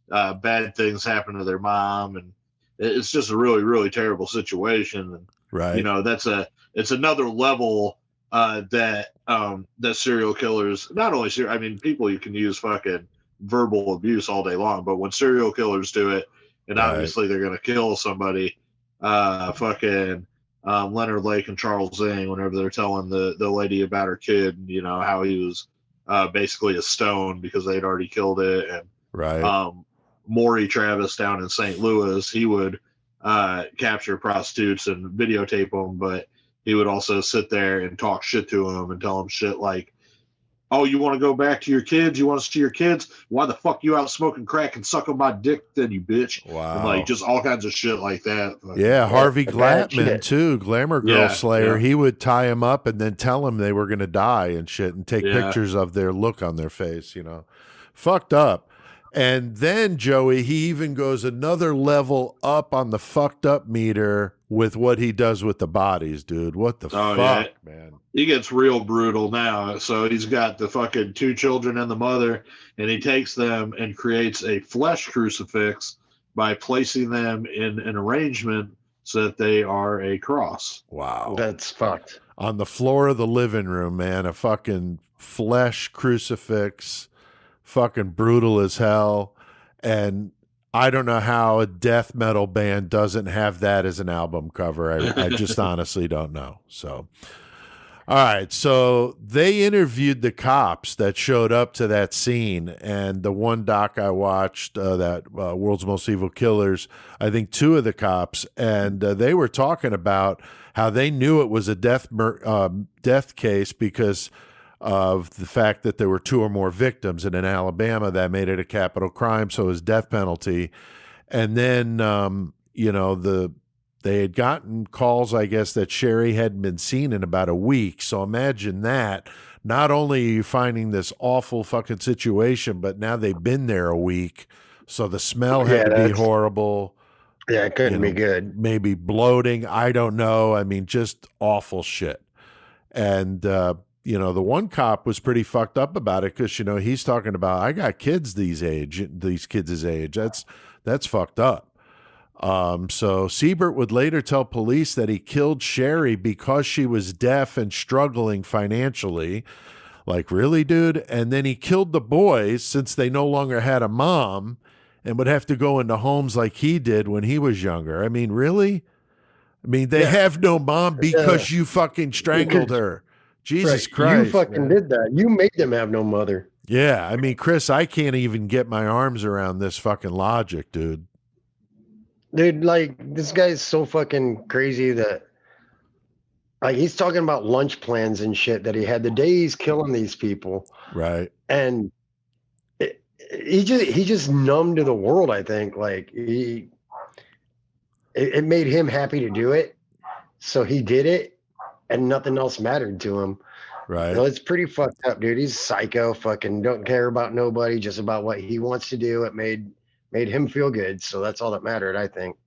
and bad things happen to their mom. And it's just a really, really terrible situation. And, right. You know, it's another level that serial killers, not only I mean, people, you can use fucking verbal abuse all day long, but when serial killers do it, and obviously they're going to kill somebody, fucking Leonard Lake and Charles Zing, whenever they're telling the lady about her kid, you know, how he was basically a stone because they'd already killed it. And Maury Travis down in St. Louis, he would capture prostitutes and videotape them, but he would also sit there and talk shit to them and tell them shit like, oh, you want to go back to your kids? You want to see your kids? Why the fuck you out smoking crack and sucking my dick then, you bitch? Wow. And like just all kinds of shit like that. Yeah, Harvey Glatman too, Glamour Girl Slayer. He would tie him up and then tell him they were going to die and shit, and take pictures of their look on their face, you know. Fucked up. And then, Joey, he even goes another level up on the fucked up meter with what he does with the bodies, dude. What the fuck, man? He gets real brutal now. So he's got the fucking 2 children and the mother, and he takes them and creates a flesh crucifix by placing them in an arrangement so that they are a cross. Wow. That's fucked. On the floor of the living room, man, a fucking flesh crucifix. Fucking brutal as hell. And I don't know how a death metal band doesn't have that as an album cover. I just honestly don't know. So, all right. So they interviewed the cops that showed up to that scene. And the one doc I watched, that World's Most Evil Killers, I think 2 of the cops, and they were talking about how they knew it was a death case because of the fact that there were 2 or more victims, and in Alabama that made it a capital crime, so it was death penalty. And then you know, they had gotten calls, I guess, that Sherry hadn't been seen in about a week. So imagine that. Not only are you finding this awful fucking situation, but now they've been there a week, so the smell had to be horrible. Yeah, it couldn't be good. Maybe bloating, I don't know. I mean, just awful shit. And the one cop was pretty fucked up about it because, he's talking about, I got kids these kids' age. That's fucked up. So Siebert would later tell police that he killed Sherry because she was deaf and struggling financially. Like, really, dude? And then he killed the boys since they no longer had a mom and would have to go into homes like he did when he was younger. I mean, really? I mean, they have no mom because you fucking strangled her. Jesus Christ. You fucking did that. You made them have no mother. Yeah. I mean, Chris, I can't even get my arms around this fucking logic, dude. Dude, like, this guy's so fucking crazy that, like, he's talking about lunch plans and shit that he had the day he's killing these people. Right. And he just numbed to the world, I think. Like, it made him happy to do it. So he did it, and nothing else mattered to him. Right. It's pretty fucked up, dude. He's psycho, fucking don't care about nobody, just about what he wants to do. It made him feel good, so that's all that mattered, I think.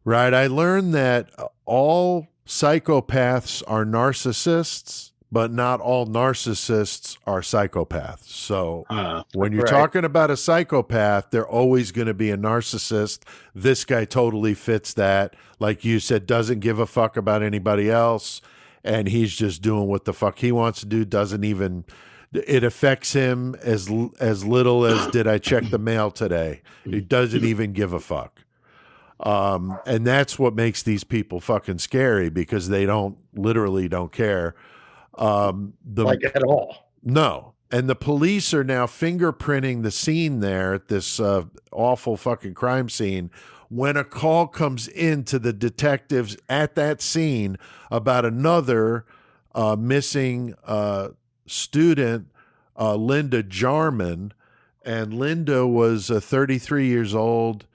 Right. I learned that all psychopaths are narcissists, but not all narcissists are psychopaths. So when you're talking about a psychopath, they're always going to be a narcissist. This guy totally fits that. Like you said, doesn't give a fuck about anybody else, and he's just doing what the fuck he wants to do. Doesn't even... It affects him as little as did I check the mail today. He doesn't even give a fuck. And that's what makes these people fucking scary because they literally don't care. Like at all. No. And the police are now fingerprinting the scene there at this awful fucking crime scene when a call comes in to the detectives at that scene about another missing student, Linda Jarman, and Linda was 33 years old.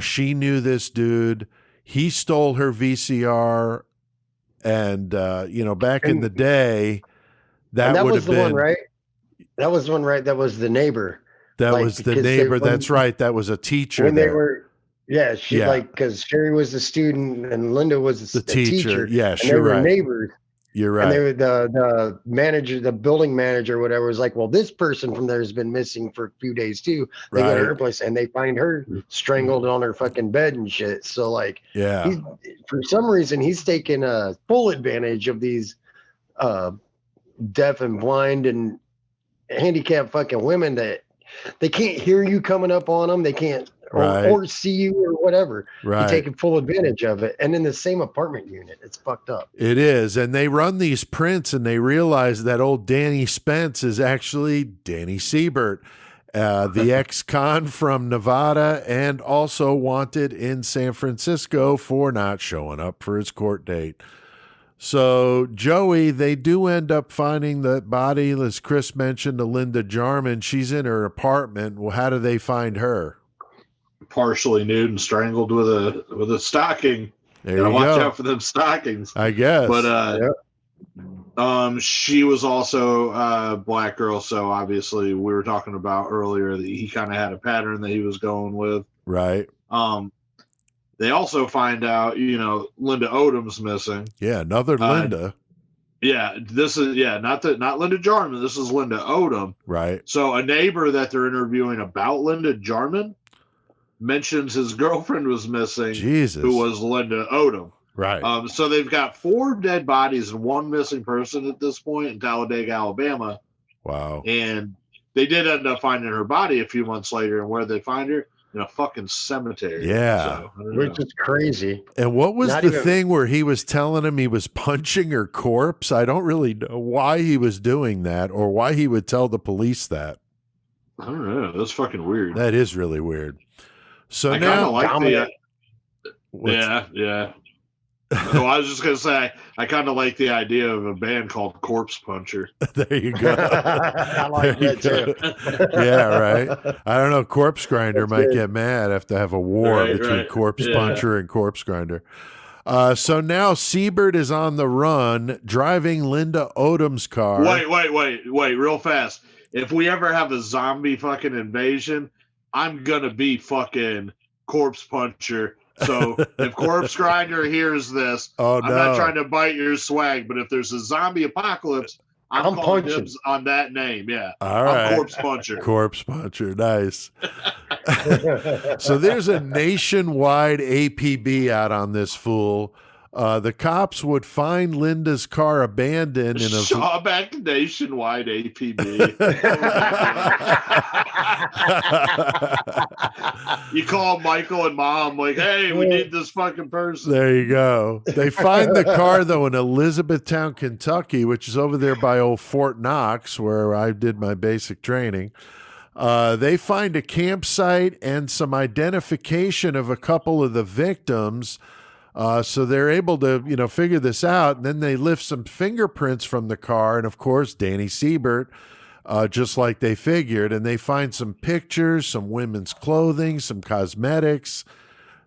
She knew this dude. He stole her VCR, and back in the day, that would was have the been one, right? That was the one, right? That was the neighbor. That was the neighbor. That's right. That was a teacher. When there. they were, because Sherry was the student and Linda was the teacher. Yes, and you're they were right. neighbors. You're right. And they were the manager, the building manager, whatever, was like, well, this person from there has been missing for a few days too. They go to her place and they find her strangled on her fucking bed and shit. So like, for some reason, he's taking full advantage of these deaf and blind and handicapped fucking women that they can't hear you coming up on them. They can't or see you or whatever. Right. You're taking full advantage of it. And in the same apartment unit, it's fucked up. It is. And they run these prints and they realize that old Danny Spence is actually Danny Siebert, the ex-con from Nevada and also wanted in San Francisco for not showing up for his court date. So, Joey, they do end up finding the body, as Chris mentioned, of Linda Jarman. She's in her apartment. Well, how do they find her? Partially nude and strangled with a stocking. There you go. Watch out for them stockings, I guess. But she was also a black girl, so obviously we were talking about earlier that he kind of had a pattern that he was going with. Right. They also find out, Linda Odom's missing. Yeah, another Linda. This is not Linda Jarman. This is Linda Odom. Right. So a neighbor that they're interviewing about Linda Jarman mentions his girlfriend was missing. Jesus. Who was Linda Odom. Right. So they've got 4 dead bodies and 1 missing person at this point in Talladega, Alabama. Wow. And they did end up finding her body a few months later, and where they find her? In a fucking cemetery. Yeah. Which is crazy. And what was the thing where he was telling him he was punching her corpse? I don't really know why he was doing that or why he would tell the police that. I don't know. That's fucking weird. That is really weird. So I now, yeah. So I was just gonna say I kind of like the idea of a band called Corpse Puncher. There you go. I like that too. Yeah, right. I don't know. Corpse Grinder might get mad, have to have a war between Corpse Puncher and Corpse Grinder. So now Siebert is on the run, driving Linda Odom's car. Wait, real fast. If we ever have a zombie fucking invasion, I'm gonna be fucking Corpse Puncher. So if Corpse Grinder hears this, I'm not trying to bite your swag, but if there's a zombie apocalypse, I'm calling punching. dibs on that name. Yeah. All right. I'm Corpse Puncher. Corpse Puncher. Nice. So there's a nationwide APB out on this fool. The cops would find Linda's car abandoned in a Shawback nationwide APB. You call Michael and Mom like, hey, we need this fucking person. There you go. They find the car, though, in Elizabethtown, Kentucky, which is over there by old Fort Knox, where I did my basic training. They find a campsite and some identification of a couple of the victims. So they're able to, figure this out. And then they lift some fingerprints from the car. And, of course, Danny Siebert, just like they figured. And they find some pictures, some women's clothing, some cosmetics,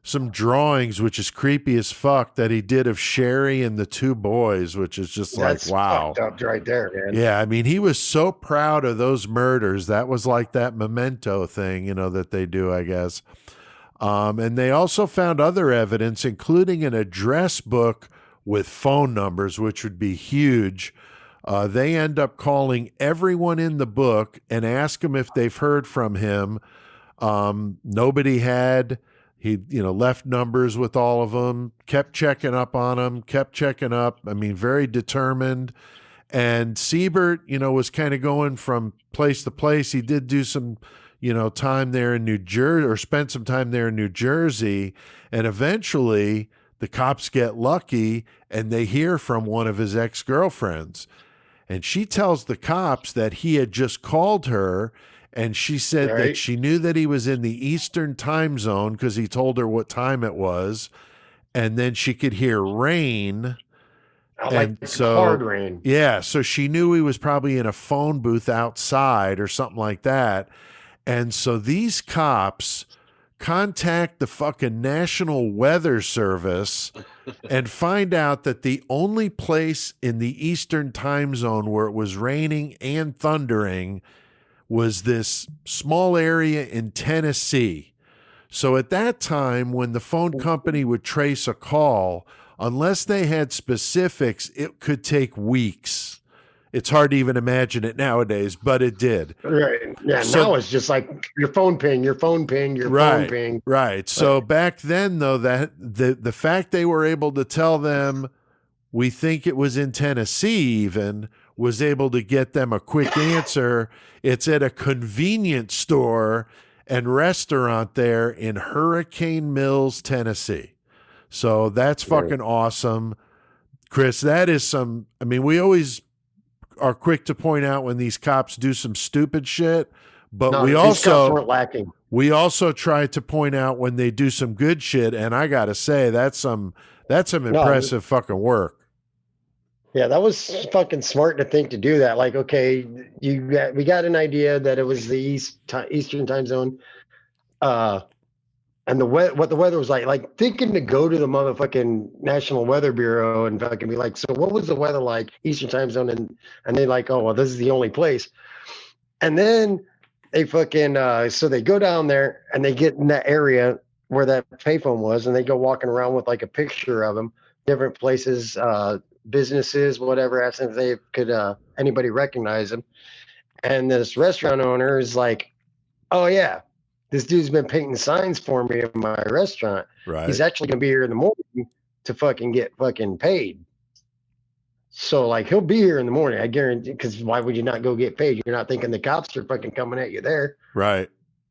some drawings, which is creepy as fuck, that he did of Sherry and the two boys, which is just That's wow. fucked up right there, man. Yeah, I mean, he was so proud of those murders. That was like that memento thing, that they do, I guess. And they also found other evidence, including an address book with phone numbers, which would be huge. They end up calling everyone in the book and ask them if they've heard from him. Nobody had. He, left numbers with all of them, kept checking up on them, kept checking up. I mean, very determined. And Siebert, was kind of going from place to place. He did do some, time there in New Jersey, or spent some time there in New Jersey. And eventually the cops get lucky and they hear from one of his ex-girlfriends. And she tells the cops that he had just called her, and she said that she knew that he was in the Eastern time zone because he told her what time it was. And then she could hear rain. Hard rain. Yeah, so she knew he was probably in a phone booth outside or something like that. And so these cops contact the fucking National Weather Service and find out that the only place in the Eastern time zone where it was raining and thundering was this small area in Tennessee. So at that time, when the phone company would trace a call, unless they had specifics, it could take weeks. It's hard to even imagine it nowadays, but it did. Right. Yeah. So, now it's just like your phone ping, phone ping. Right. So back then, though, that the fact they were able to tell them, we think it was in Tennessee even, was able to get them a quick answer. It's at a convenience store and restaurant there in Hurricane Mills, Tennessee. So that's fucking awesome. Chris, that is some, I mean, we always are quick to point out when these cops do some stupid shit, but we also try to point out when they do some good shit. And I got to say, that's some impressive fucking work. Yeah, that was fucking smart to think to do that. Like, okay, we got an idea that it was the Eastern time zone, and what the weather was like thinking to go to the motherfucking National Weather Bureau and fucking be like, so what was the weather like Eastern time zone? And they like, oh, well, this is the only place. And then they fucking, so they go down there and they get in that area where that payphone was, and they go walking around with like a picture of them, different places, businesses, whatever, asking if they could anybody recognize them. And this restaurant owner is like, oh yeah, this dude's been painting signs for me in my restaurant. Right. He's actually gonna be here in the morning to fucking get fucking paid. So like he'll be here in the morning, I guarantee, because why would you not go get paid? You're not thinking the cops are fucking coming at you there. Right.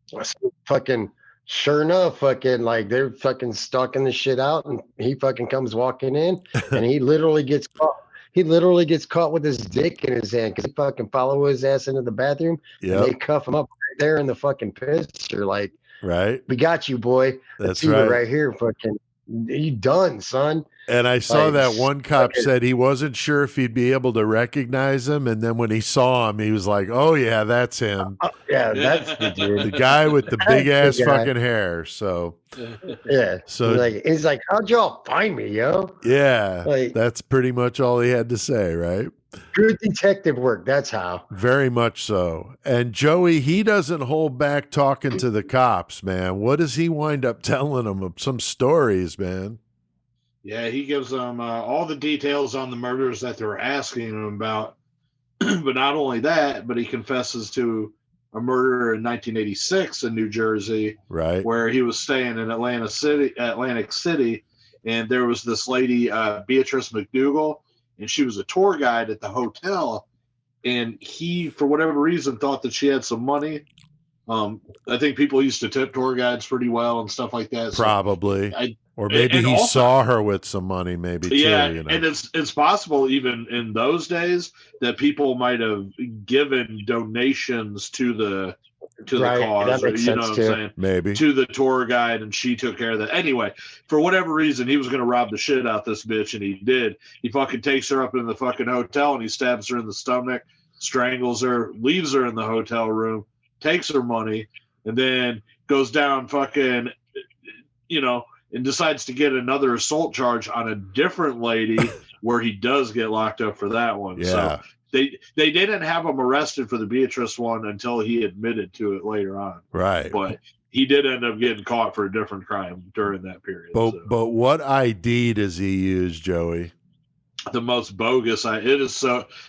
So fucking sure enough, fucking like they're fucking stalking the shit out, and he fucking comes walking in, and he literally gets caught. He literally gets caught with his dick in his hand because he fucking follow his ass into the bathroom. Yeah. And they cuff him up right there in the fucking picture. Like, right. We got you, boy. That's right here. Fucking, you done, son. And I saw that one cop said he wasn't sure if he'd be able to recognize him. And then when he saw him, he was like, oh, yeah, that's him. Yeah, that's the dude. The guy with the big ass fucking hair. So, yeah. So he's like, how'd y'all find me, yo? Yeah. Like, that's pretty much all he had to say, right? Good detective work. That's how. Very much so. And Joey, he doesn't hold back talking to the cops, man. What does he wind up telling them? Some stories, man. Yeah, he gives them all the details on the murders that they're asking him about. but not only that, but he confesses to a murder in 1986 in New Jersey, Right. where he was staying in Atlantic City, and there was this lady, Beatrice McDougal, and she was a tour guide at the hotel, and he, for whatever reason, thought that she had some money. I think people used to tip tour guides pretty well and stuff like that. So Probably. Or maybe he also saw her with some money, maybe too. Yeah, you know? And it's possible even in those days that people might have given donations to the cause, that makes you know sense what too. I'm saying? Maybe To the tour guide, and she took care of that. Anyway, for whatever reason, he was going to rob the shit out this bitch, and he did. He fucking takes her up in the fucking hotel, and he stabs her in the stomach, strangles her, leaves her in the hotel room, takes her money, and then goes down fucking, and decides to get another assault charge on a different lady where he does get locked up for that one. Yeah. So they didn't have him arrested for the Beatrice one until he admitted to it later on. right. But he did end up getting caught for a different crime during that period. But what ID does he use, Joey? The most bogus. This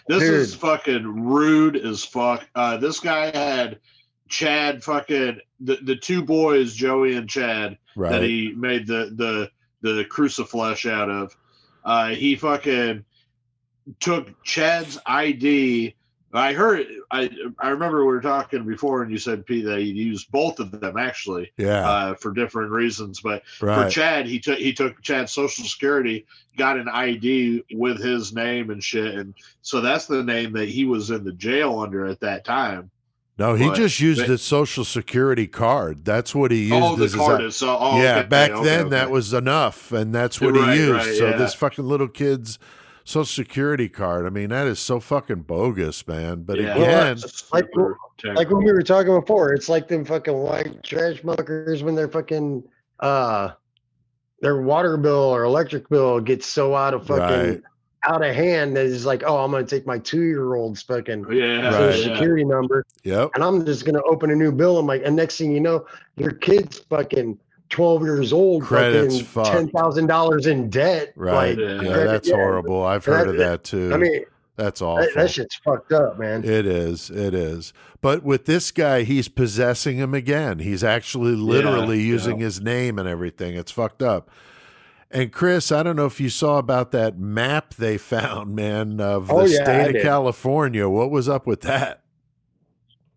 is fucking rude as fuck. This guy had Chad fucking the two boys, Joey and Chad, Right. that he made the Crucifix out of. He fucking took Chad's ID. I remember we were talking before, and you said, Pete, that he used both of them actually. Yeah. For different reasons, but Right. for Chad, he took Chad's social security, got an ID with his name and shit, and so that's the name that he was in the jail under at that time. No, he But just used the Social Security card. That's what he used. Oh, the as card his, is so. yeah, okay, back okay, then okay. that was enough, and that's what he Right, used. right, So yeah. this fucking little kid's Social Security card. I mean, that is so fucking bogus, man. But Yeah. again, Like when we were talking before, it's like them fucking white trash muckers when they're fucking their water bill or electric bill gets so out of fucking out of hand that it's like, oh, I'm gonna take my 2-year-old's fucking social security number, yep, and I'm just gonna open a new bill. I'm like, and next thing you know, your kid's fucking 12 years old, Credit's fucking $10,000 in debt. right? Like, Yeah, that's horrible. I've heard of that too. I mean, that's awful. that shit's fucked up, man. It is. It is. But with this guy, he's possessing him again. He's actually literally using his name and everything. It's fucked up. And Chris, I don't know if you saw about that map they found, man, of the state of California. What was up with that?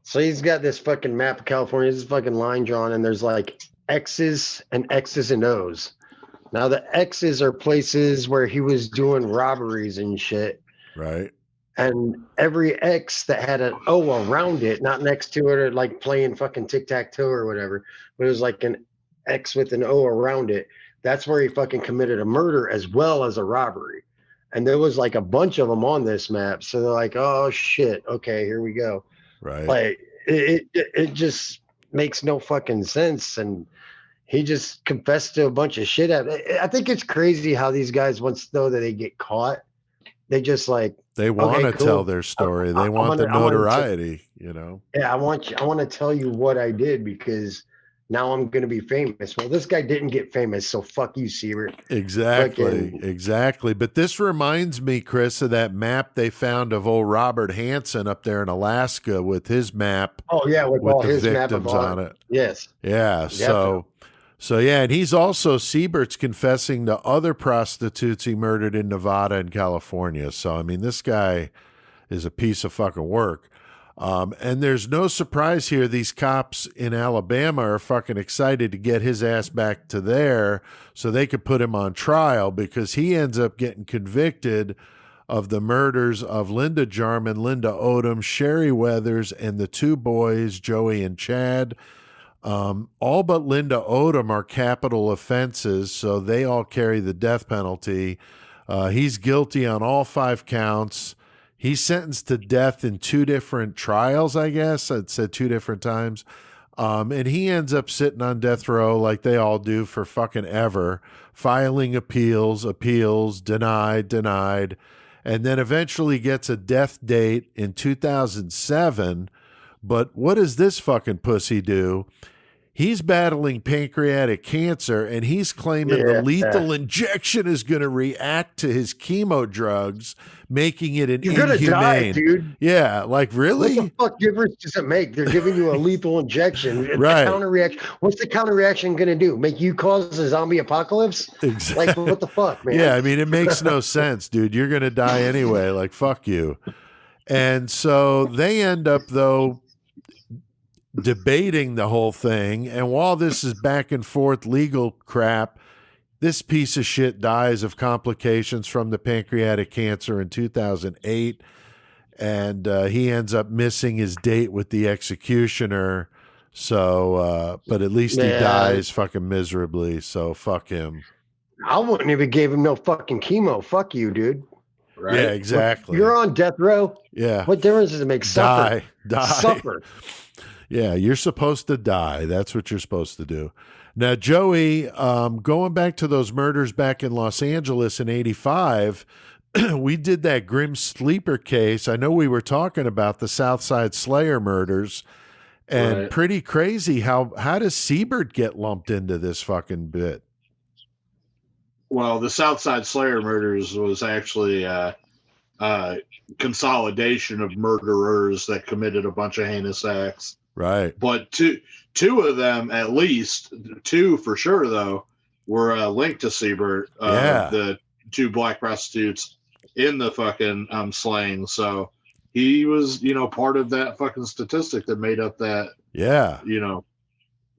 So he's got this fucking map of California, this fucking line drawn, and there's like X's and O's. Now the X's are places where he was doing robberies and shit. Right. And every X that had an O around it, not next to it, or like playing fucking tic-tac-toe or whatever, but it was like an X with an O around it. That's where he fucking committed a murder as well as a robbery. And there was like a bunch of them on this map. So they're like, oh shit, okay, here we go. Right. Like it just makes no fucking sense. And he just confessed to a bunch of shit. I think it's crazy how these guys, once though that they get caught, they just like, they want to cool. tell their story. They want the notoriety, you know? Yeah, I want to tell you what I did because now I'm going to be famous. Well, this guy didn't get famous, so fuck you, Siebert. Exactly, exactly. But this reminds me, Chris, of that map they found of old Robert Hansen up there in Alaska with his map. Oh, yeah, with all the his victims map on it. Yes. Yeah, so yeah, and he's also, Siebert's confessing to other prostitutes he murdered in Nevada and California. So, I mean, this guy is a piece of fucking work. And there's no surprise here. These cops in Alabama are fucking excited to get his ass back to there so they could put him on trial because he ends up getting convicted of the murders of Linda Jarman, Linda Odom, Sherry Weathers, and the two boys, Joey and Chad. All but Linda Odom are capital offenses, so they all carry the death penalty. He's guilty on all 5 counts. He's sentenced to death in 2 different trials, I guess. I'd said 2 different times. And he ends up sitting on death row like they all do for fucking ever, filing appeals, denied, and then eventually gets a death date in 2007. But what does this fucking pussy do? He's battling pancreatic cancer, and he's claiming the lethal injection is going to react to his chemo drugs, making it an You're inhumane. gonna die, dude. Yeah, like really? What the fuck difference does it make? They're giving you a lethal injection. Right. Counter-reaction. What's the counter-reaction going to do? Make you cause a zombie apocalypse? Exactly. Like, what the fuck, man? Yeah, I mean, it makes no sense, dude. You're going to die anyway. Like, fuck you. And so they end up, though, debating the whole thing. And while this is back and forth legal crap, this piece of shit dies of complications from the pancreatic cancer in 2008. And he ends up missing his date with the executioner. So, but at least he dies fucking miserably. So fuck him. I wouldn't even give him no fucking chemo. Fuck you, dude. Right? Yeah, exactly. You're on death row. Yeah. What difference does it make? Suffer. Die. Suffer. Yeah, you're supposed to die. That's what you're supposed to do. Now, Joey, going back to those murders back in Los Angeles in 85, we did that Grim Sleeper case. I know we were talking about the Southside Slayer murders, and pretty crazy. How does Siebert get lumped into this fucking bit? Well, the Southside Slayer murders was actually consolidation of murderers that committed a bunch of heinous acts. Right. But two of them, at least, two for sure, though, were linked to Siebert, the two black prostitutes in the fucking slaying. So he was, part of that fucking statistic that made up that,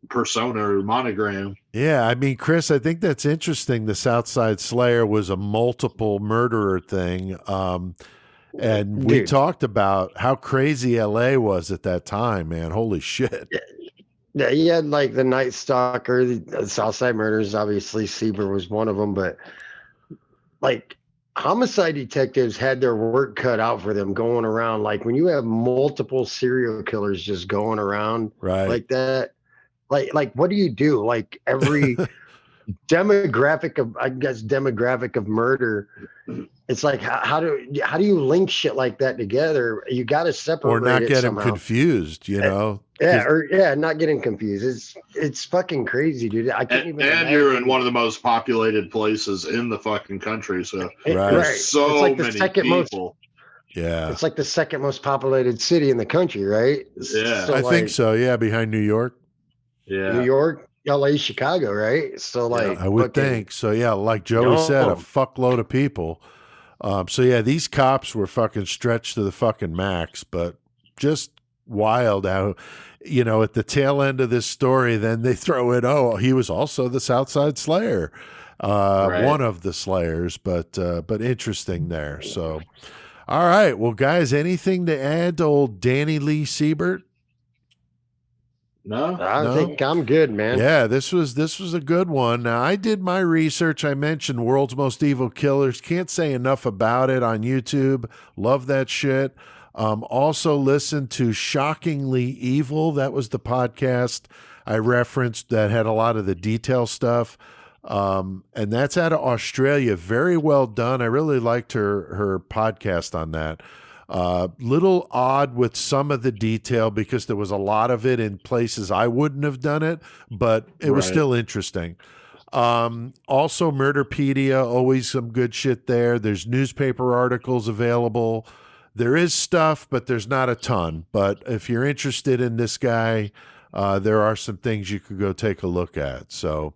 persona or monogram. Yeah, I mean, Chris, I think that's interesting. The Southside Slayer was a multiple murderer thing. And we talked about how crazy LA was at that time, man. Holy shit. Yeah, he had like the Night Stalker, the Southside Murders. Obviously, Siebert was one of them, but like homicide detectives had their work cut out for them going around. Like when you have multiple serial killers just going around like that, like what do you do? Like every demographic of murder. It's like how do you link shit like that together? You got to separate or not it get somehow. them confused, not getting confused. It's fucking crazy, dude. I can't even. And you're in one of the most populated places in the fucking country, so so like many people. It's like the second most populated city in the country, right? Yeah, so I think so. Yeah, behind New York. Yeah, New York, LA, Chicago, right? So like, I would think so. Yeah, like Joey said, a fuckload of people. So yeah, these cops were fucking stretched to the fucking max, but just wild how, at the tail end of this story, then they throw in, he was also the Southside Slayer, one of the Slayers, but interesting there. So, all right, well, guys, anything to add to old Danny Lee Siebert? No, I think I'm good, man. Yeah, this was a good one. Now, I did my research. I mentioned World's Most Evil Killers. Can't say enough about it on YouTube. Love that shit. Also listened to Shockingly Evil. That was the podcast I referenced that had a lot of the detail stuff. And that's out of Australia. Very well done. I really liked her podcast on that. Little odd with some of the detail because there was a lot of it in places I wouldn't have done it, but it was still interesting. Also Murderpedia, always some good shit there. There's newspaper articles available. There is stuff, but there's not a ton. But if you're interested in this guy, there are some things you could go take a look at. So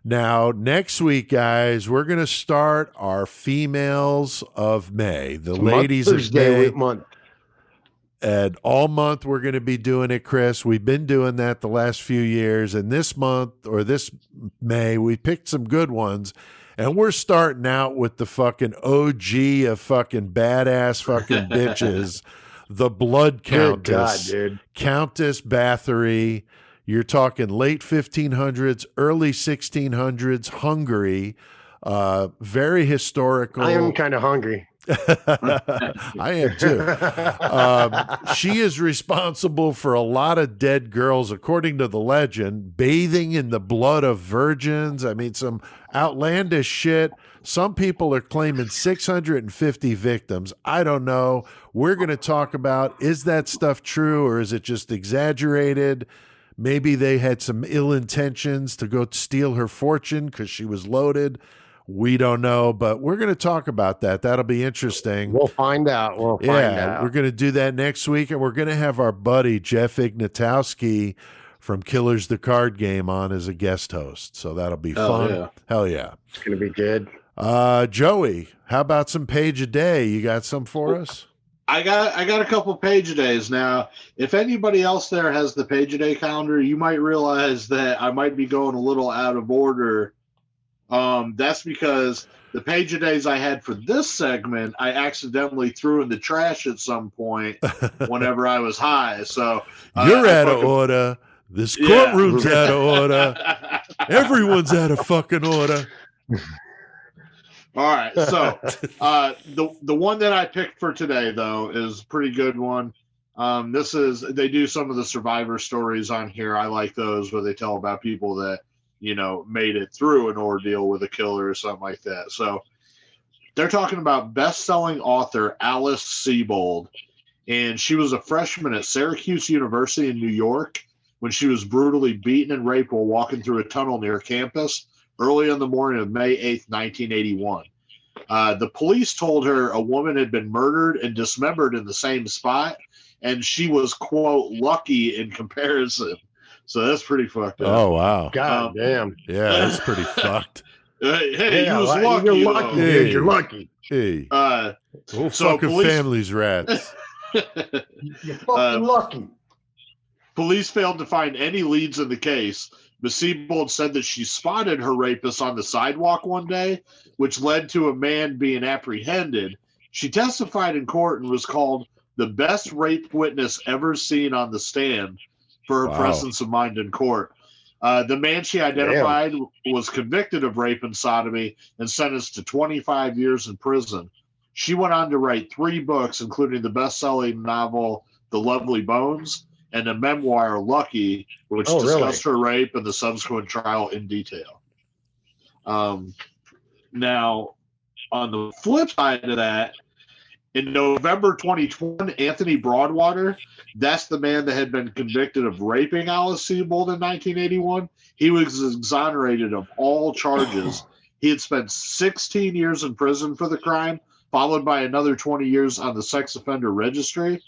now, next week, guys, we're going to start our Females of May, the ladies of May. Month. And all month, we're going to be doing it, Chris. We've been doing that the last few years. And this month, or this May, we picked some good ones. And we're starting out with the fucking OG of fucking badass fucking bitches, the Blood Countess. Good God, dude. Countess Bathory. You're talking late 1500s, early 1600s, Hungary. Very historical. I am kind of hungry. I am too. She is responsible for a lot of dead girls, according to the legend, bathing in the blood of virgins. I mean, some outlandish shit. Some people are claiming 650 victims. I don't know. We're going to talk about, is that stuff true or is it just exaggerated? Maybe they had some ill intentions to go steal her fortune because she was loaded. We don't know, but we're going to talk about that. That'll be interesting. We'll find out. We're going to do that next week, and we're going to have our buddy Jeff Ignatowski from Killers the Card Game on as a guest host. So that'll be fun. Yeah. Hell yeah. It's going to be good. Joey, how about some page a day? You got some for us? I got a couple page a days now. If anybody else there has the page a day calendar, you might realize that I might be going a little out of order. That's because the page a days I had for this segment, I accidentally threw in the trash at some point whenever I was high. So you're out of order. This courtroom's out of order. Everyone's out of fucking order. All right. So the one that I picked for today, though, is a pretty good one. They do some of the survivor stories on here. I like those where they tell about people that, made it through an ordeal with a killer or something like that. So they're talking about best-selling author Alice Sebold. And she was a freshman at Syracuse University in New York when she was brutally beaten and raped while walking through a tunnel near campus early on the morning of May 8th, 1981. The police told her a woman had been murdered and dismembered in the same spot, and she was, quote, lucky in comparison. So that's pretty fucked up. Oh, wow. God damn. Yeah, that's pretty fucked. Hey, he was lucky. You're lucky, dude. You're lucky. Hey. So fucking families rats. You're fucking lucky. Police failed to find any leads in the case, but Sebold said that she spotted her rapist on the sidewalk one day, which led to a man being apprehended. She testified in court and was called the best rape witness ever seen on the stand for her presence of mind in court. The man she identified was convicted of rape and sodomy and sentenced to 25 years in prison. She went on to write 3 books, including the best-selling novel The Lovely Bones and a memoir, Lucky, which discussed her rape and the subsequent trial in detail. Now, on the flip side of that, in November 2020, Anthony Broadwater, that's the man that had been convicted of raping Alice Sebold in 1981. He was exonerated of all charges. He had spent 16 years in prison for the crime, followed by another 20 years on the sex offender registry.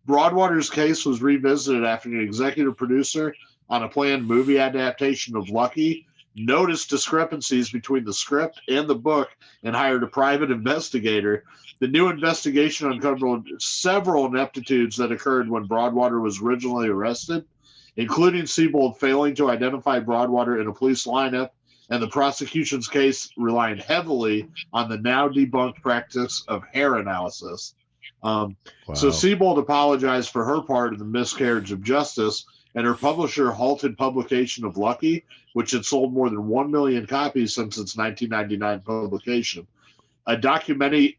Broadwater's case was revisited after an executive producer on a planned movie adaptation of Lucky noticed discrepancies between the script and the book and hired a private investigator. The new investigation uncovered several ineptitudes that occurred when Broadwater was originally arrested, including Sebold failing to identify Broadwater in a police lineup and the prosecution's case relying heavily on the now debunked practice of hair analysis. So Sebold apologized for her part in the miscarriage of justice, and her publisher halted publication of Lucky, which had sold more than 1 million copies since its 1999 publication. A documentary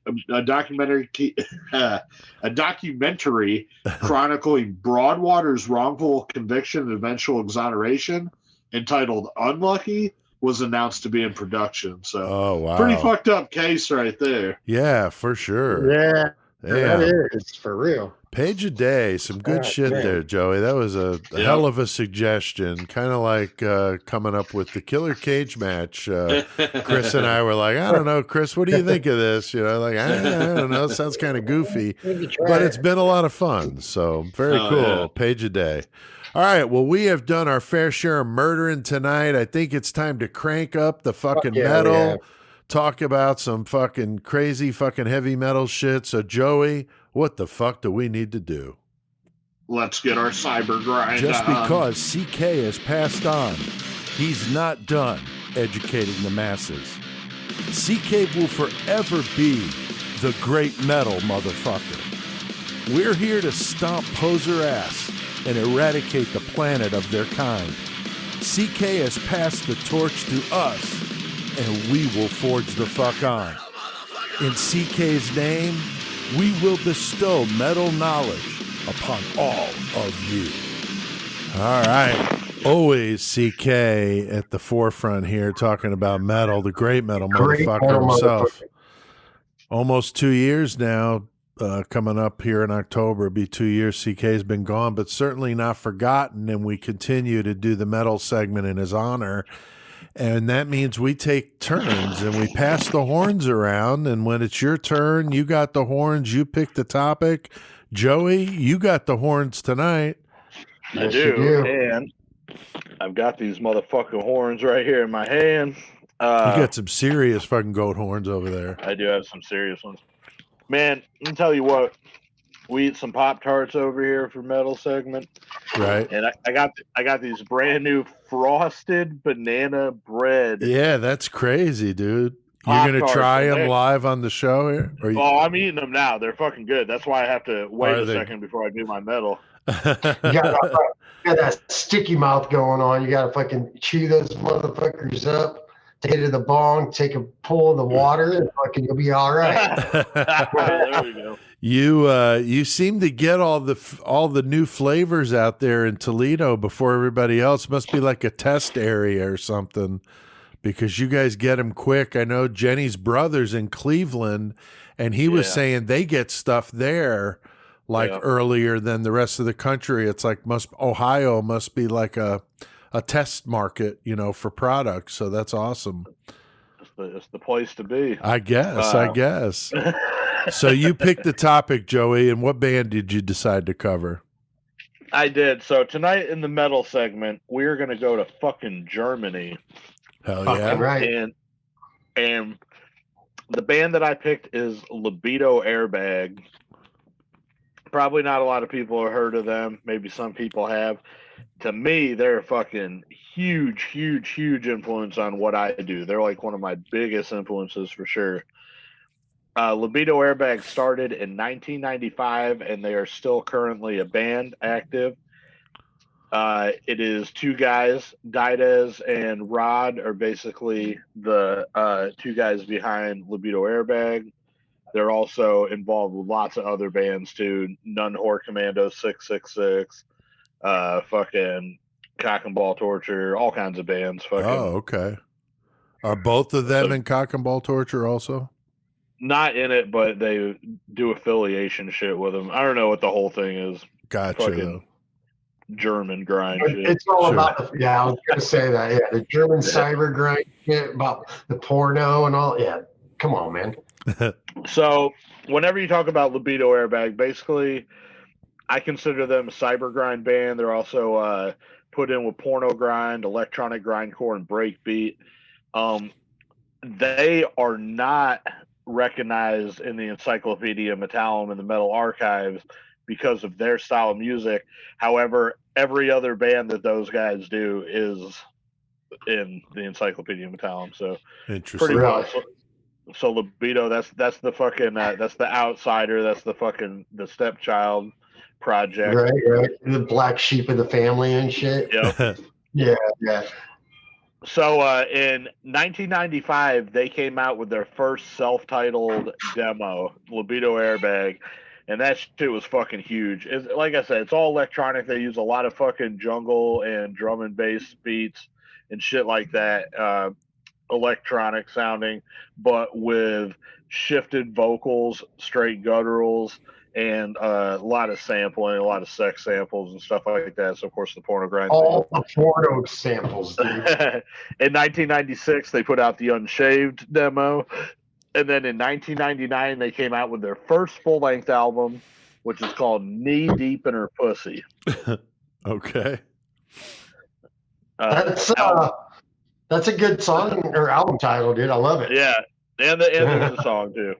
chronicling Broadwater's wrongful conviction and eventual exoneration, entitled Unlucky, was announced to be in production. So, pretty fucked up case right there. Yeah, for sure. Yeah. That is for real. Page a day, some good shit there, Joey. That was a hell of a suggestion. Kind of like coming up with the killer cage match. Chris and I were like, I don't know, Chris, what do you think of this? I don't know. It sounds kind of goofy, but it's been a lot of fun. So very cool. Yeah. Page a day. All right. Well, we have done our fair share of murdering tonight. I think it's time to crank up the fucking metal. Yeah. Talk about some fucking crazy fucking heavy metal shit. So, Joey, what the fuck do we need to do? Let's get our cyber grind Just because CK has passed on, he's not done educating the masses. CK will forever be the great metal motherfucker. We're here to stomp poser ass and eradicate the planet of their kind. CK has passed the torch to us, and we will forge the fuck on. In CK's name, we will bestow metal knowledge upon all of you. All right. Always CK at the forefront here talking about metal, the great metal motherfucker himself. Almost 2 years now. coming up here in October. It'll be 2 years CK's been gone, but certainly not forgotten. And we continue to do the metal segment in his honor. And that means we take turns and we pass the horns around. And when it's your turn, you got the horns, you pick the topic. Joey, you got the horns tonight. I do. And I've got these motherfucking horns right here in my hand. You got some serious fucking goat horns over there. I do have some serious ones. Man, let me tell you what. We eat some Pop-Tarts over here for metal segment. Right. And I got these brand new frosted banana bread. Yeah, that's crazy, dude. You're going to try them live on the show here? Oh, I'm eating them now. They're fucking good. That's why I have to wait a second before I do my metal. You got that sticky mouth going on. You got to fucking chew those motherfuckers up. Take it to the bong, take a pull of the water, and fucking you'll be all right. There we go. You seem to get all the new flavors out there in Toledo before everybody else. Must be like a test area or something, because you guys get them quick. I know Jenny's brother's in Cleveland, and he was saying they get stuff there earlier than the rest of the country. It's like Ohio must be like a test market, for products. So that's awesome. It's the place to be. I guess. So you picked the topic, Joey, and what band did you decide to cover? I did. So tonight in the metal segment, we're going to go to fucking Germany. Hell yeah. Right. And the band that I picked is Libido Airbag. Probably not a lot of people have heard of them. Maybe some people have. To me, they're a fucking huge influence on what I do. They're like one of my biggest influences for sure. Libido Airbag started in 1995, and they are still currently a band active. It is two guys. Dides and Rod are basically the two guys behind Libido Airbag. They're also involved with lots of other bands too. Nun Whore Commando 666, fucking Cock and Ball Torture, all kinds of bands. Fucking. Oh, okay. Are both of them in Cock and Ball Torture also? Not in it, but they do affiliation shit with them. I don't know what the whole thing is. Gotcha. German grind shit. It's all about I was gonna say that. Yeah, the German cyber grind shit about the porno and all. Yeah, come on, man. So whenever you talk about Libido Airbag, basically, I consider them a cyber grind band. They're also put in with porno grind, electronic grindcore, and breakbeat. They are not recognized in the Encyclopedia Metallum and the Metal Archives because of their style of music. However, every other band that those guys do is in the Encyclopedia Metallum. So interesting. Pretty much. So Libido, that's the fucking that's the outsider. That's the fucking the stepchild project. Right. The black sheep of the family and shit. Yep. Yeah. So in 1995, they came out with their first self-titled demo, Libido Airbag, and that shit was fucking huge. Like I said, it's all electronic. They use a lot of fucking jungle and drum and bass beats and shit like that, electronic sounding, but with shifted vocals, straight gutturals, and a lot of sampling, a lot of sex samples and stuff like that. So, of course, the porno grind. All the porno samples, dude. In 1996, they put out the Unshaved demo. And then in 1999, they came out with their first full-length album, which is called Knee Deep in Her Pussy. Okay. That's a good song or album title, dude. I love it. Yeah, and there's a song, too.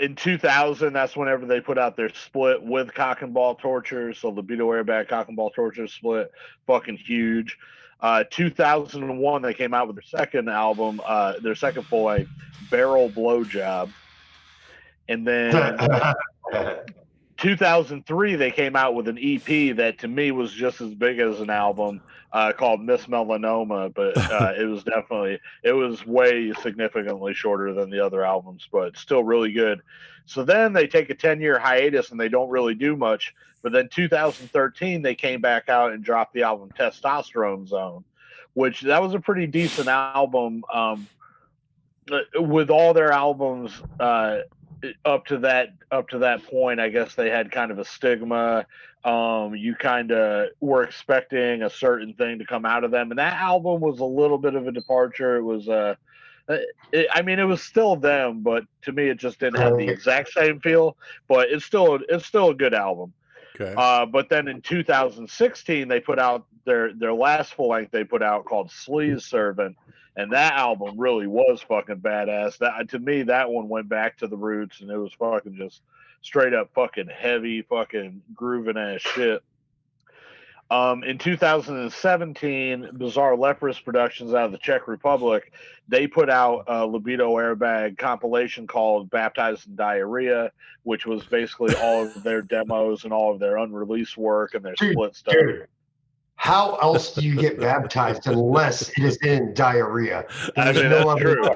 In 2000, that's whenever they put out their split with Cock and Ball Torture. So Libido Airbag, Cock and Ball Torture split, fucking huge. 2001, they came out with their second album, their second full-length, Barrel Blowjob. And then 2003, they came out with an EP that to me was just as big as an album called Miss Melanoma, but it was way significantly shorter than the other albums, but still really good. So then they take a 10-year hiatus and they don't really do much. But then 2013, they came back out and dropped the album Testosterone Zone, which that was a pretty decent album. With all their albums, up to that point, I guess they had kind of a stigma. You kind of were expecting a certain thing to come out of them, and that album was a little bit of a departure. It was it was still them, but to me, it just didn't have the exact same feel. But it's still a good album. Okay. But then in 2016, they put out their last full length they put out called Sleaze Servant, and that album really was fucking badass. That to me, that one went back to the roots, and it was fucking just straight up fucking heavy, fucking grooving ass shit. In 2017, Bizarre Leprous Productions out of the Czech Republic, they put out a Libido Airbag compilation called Baptized in Diarrhea, which was basically all of their demos and all of their unreleased work and their split stuff. Dude, how else do you get baptized unless it is in diarrhea? I mean, that's true.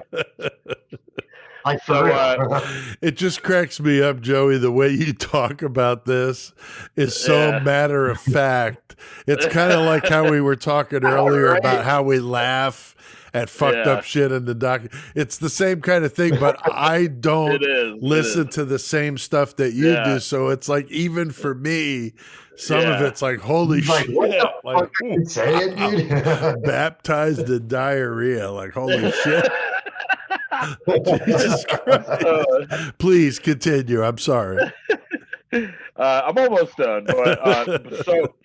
Like for real. It just cracks me up, Joey, the way you talk about this is so matter of fact. It's kind of like how we were talking earlier about how we laugh at fucked up shit in the doc. It's the same kind of thing, but I don't listen to the same stuff that you do. So it's like, even for me, some of it's like, holy shit. Like, say it, dude. Baptized in diarrhea. Like, holy shit. Jesus Christ. Please continue. I'm sorry. I'm almost done. But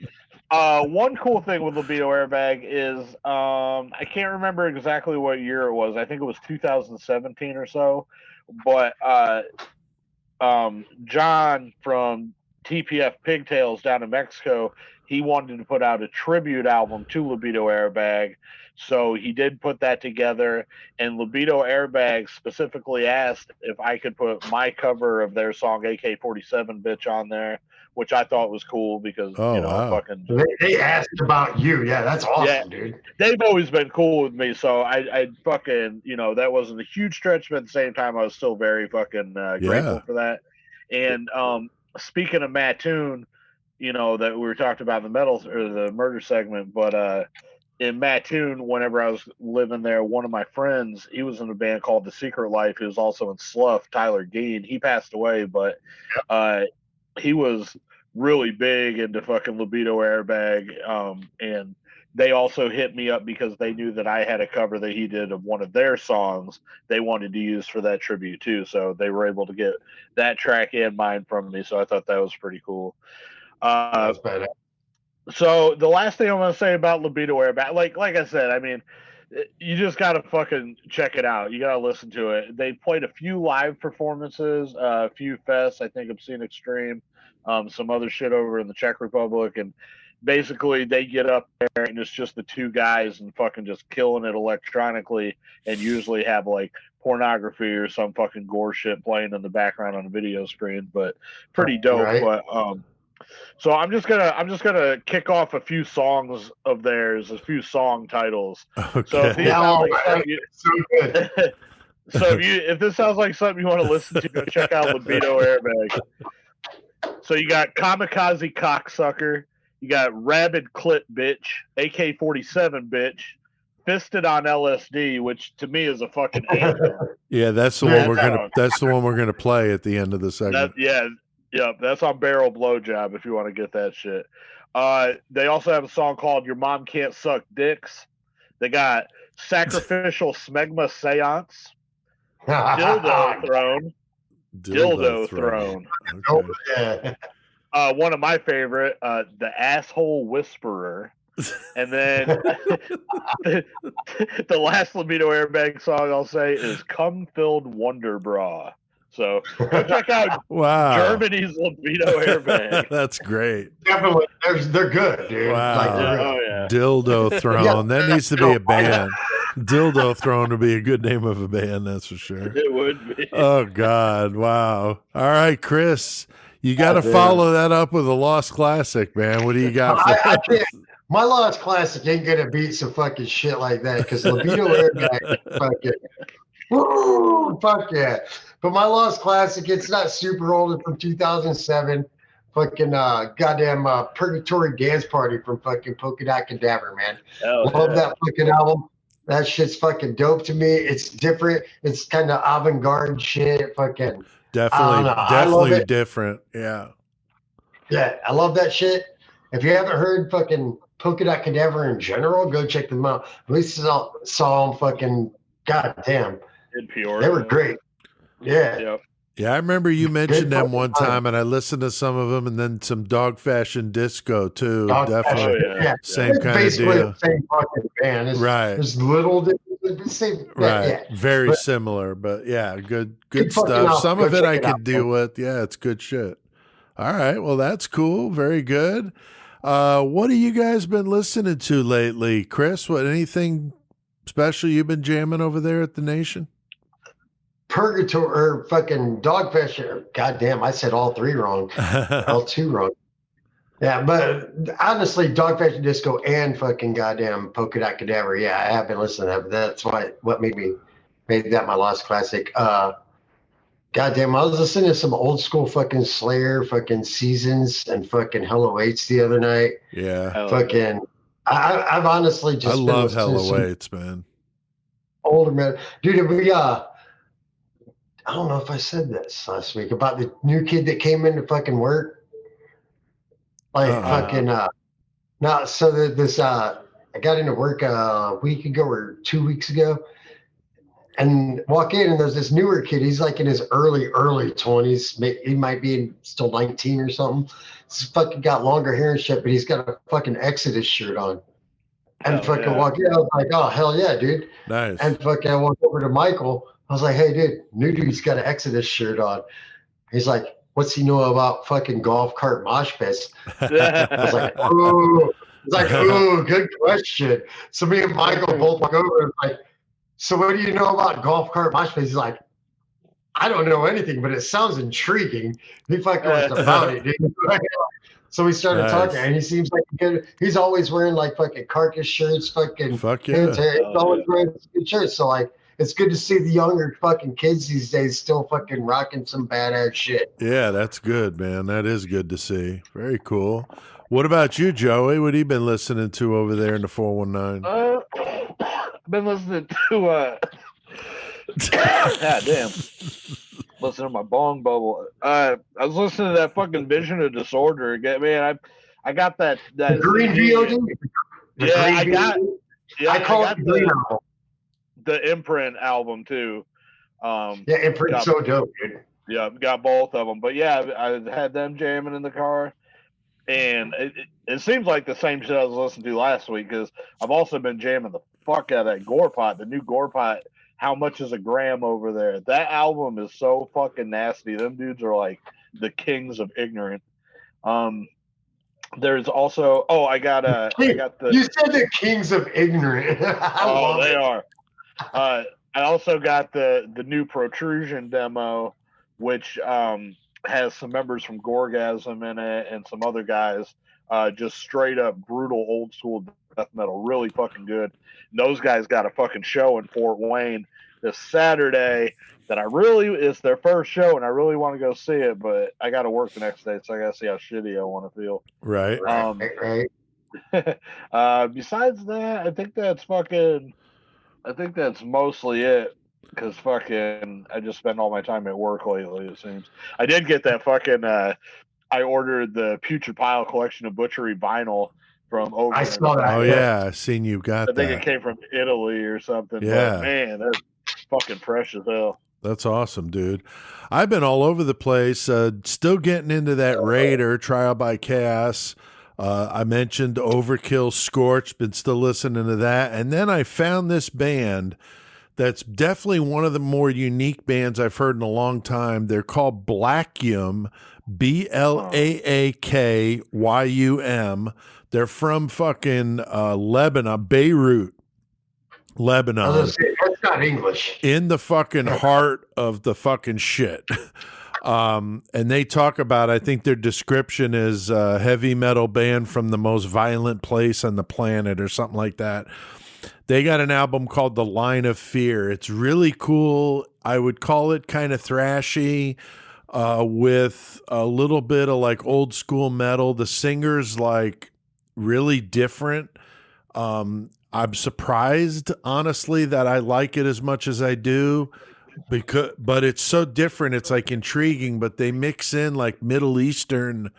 one cool thing with Libido Airbag is I can't remember exactly what year it was. I think it was 2017 or so. But John from TPF Pigtails down in Mexico, he wanted to put out a tribute album to Libido Airbag. So he did put that together, and Libido Airbag specifically asked if I could put my cover of their song AK-47 Bitch on there, which I thought was cool because, fucking... They asked about you. Yeah, that's awesome, dude. They've always been cool with me, so I fucking, that wasn't a huge stretch, but at the same time, I was still very fucking grateful for that. And speaking of Mattoon, that we were talking about in the metal or the murder segment, but... in Mattoon, whenever I was living there, one of my friends, he was in a band called The Secret Life. He was also in Slough, Tyler Gein. He passed away, but he was really big into fucking Libido Airbag. And they also hit me up because they knew that I had a cover that he did of one of their songs they wanted to use for that tribute too. So they were able to get that track and mine from me. So I thought that was pretty cool. That's badass. So the last thing I want to say about Libido Airbag, like I said, I mean, you just got to fucking check it out. You got to listen to it. They played a few live performances, a few fests, I think Obscene Extreme, some other shit over in the Czech Republic. And basically they get up there and it's just the two guys and fucking just killing it electronically, and usually have like pornography or some fucking gore shit playing in the background on a video screen, but pretty dope. Right. But, so I'm just gonna kick off a few songs of theirs, a few song titles. Okay. So if this sounds like something you want to listen to, go check out Libido Airbag. So you got Kamikaze Cocksucker, you got Rabid Clit Bitch, AK-47 Bitch, Fisted on LSD, which to me is a fucking anthem. Yeah, that's the one we're gonna play at the end of the segment. Yeah, that's on Barrel Blowjob if you want to get that shit. They also have a song called Your Mom Can't Suck Dicks. They got Sacrificial Smegma Seance, Dildo Throne. Okay. One of my favorite, The Asshole Whisperer. And then the last Libido Airbag song I'll say is Cum Filled Wonder Bra. So go check out Germany's Libido Airbag. That's great. Definitely, they're good, dude. Wow. Dildo Throne. That needs to be a band. Dildo Throne would be a good name of a band, that's for sure. It would be. Oh, God. Wow. All right, Chris, you got to follow that up with a Lost Classic, man. What do you got for I can't. My Lost Classic ain't going to beat some fucking shit like that because Libido Airbag fucking... Woo, fuck yeah. But my Lost Classic, it's not super old. It's from 2007. Fucking goddamn Purgatory Dance Party from fucking Polka Dot Cadaver, man. Love that fucking album. That shit's fucking dope to me. It's different. It's kind of avant-garde shit. Fucking Definitely, know. I love definitely it. different. Yeah. Yeah, I love that shit. If you haven't heard fucking Polka Dot Cadaver in general, go check them out. We saw them fucking, goddamn. In Peoria. They were great. Yeah. Yep. Yeah, I remember you mentioned them fucking one time, and I listened to some of them, and then some Dog Fashion Disco too. Dog Definitely, Fashion, yeah. same It's kind of basically deal. the same fucking band. Right. There's little differences. Same, Right, Yeah. very But- similar, but yeah, good Good fucking stuff. album. Some Go of it check I it could out, deal man. with. Yeah, it's good shit. All right, well that's cool. Very good. What have you guys been listening to lately, Chris? What anything special you've been jamming over there at the Nation? Purgatory or fucking Dog Fashion. Goddamn, I said all three wrong. All two wrong. Yeah, but honestly, Dog Fashion Disco and fucking goddamn Polka Dot Cadaver. Yeah, I have been listening to that. But that's what made that my lost classic. Goddamn, I was listening to some old school fucking Slayer, fucking Seasons, and fucking Hell Awaits the other night. Yeah, Fucking, I've honestly just I been love listening Hell to some Awaits, man. older metal. Dude, I don't know if I said this last week about the new kid that came into fucking work. Like fucking no, so this I got into work a week ago or 2 weeks ago and walk in and there's this newer kid. He's like in his early 20s. He might be still 19 or something. He's fucking got longer hair and shit, but he's got a fucking Exodus shirt on. And fucking walk in, I was like, oh hell yeah, dude. Nice. And fucking I walked over to Michael. I was like, hey, dude, new dude's got an Exodus shirt on. He's like, what's he know about fucking golf cart mosh pits? I was like, oh, good question. So me and Michael both walk over and like, so what do you know about golf cart mosh pits? He's like, I don't know anything, but it sounds intriguing. He fucking was about it, dude. So we started talking, and he seems like a good. He's always wearing like fucking carcass shirts, fucking Fuck yeah. He's always wearing good shirts. So like, it's good to see the younger fucking kids these days still fucking rocking some badass shit. Yeah, that's good, man. That is good to see. Very cool. What about you, Joey? What have you been listening to over there in the 419? I've been listening to God damn. Listening to my bong bubble. I was listening to that fucking Vision of Disorder again. Man, I got that The green VOD. I call it the green album. The Imprint album too. Imprint's so dope, dude. Yeah, got both of them. But yeah, I had them jamming in the car, and it seems like the same shit I was listening to last week because I've also been jamming the fuck out of that Gore Pot, the new Gore Pot. How much is a gram over there? That album is so fucking nasty. Them dudes are like the kings of ignorant. There's also I got the. You said the kings of ignorant. They are. I also got the new Protrusion demo, which has some members from Gorgasm in it and some other guys. Just straight up brutal old school death metal, really fucking good. And those guys got a fucking show in Fort Wayne this Saturday that it's their first show and I really want to go see it, but I got to work the next day, so I got to see how shitty I want to feel. Right. Right. Besides that, I think that's mostly it. Because fucking, I just spend all my time at work lately, it seems. I did get that fucking, I ordered the Putrid Pile collection of Butchery vinyl from over. I saw that. Oh, yeah. I seen you got I think that. it came from Italy or something. Yeah. But man, that's fucking fresh as hell. That's awesome, dude. I've been all over the place. Still getting into that Raider, Trial by Chaos. I mentioned Overkill, Scorch. Been still listening to that. And then I found this band that's definitely one of the more unique bands I've heard in a long time. They're called Blackyum, Blaakyum. They're from fucking Lebanon, Beirut, Lebanon. I was gonna say, that's not English. In the fucking heart of the fucking shit. And they talk about, I think their description is a heavy metal band from the most violent place on the planet or something like that. They got an album called The Line of Fear. It's really cool. I would call it kind of thrashy with a little bit of like old school metal. The singer's like really different. I'm surprised, honestly, that I like it as much as I do. but it's so different. It's like intriguing, but they mix in like Middle Eastern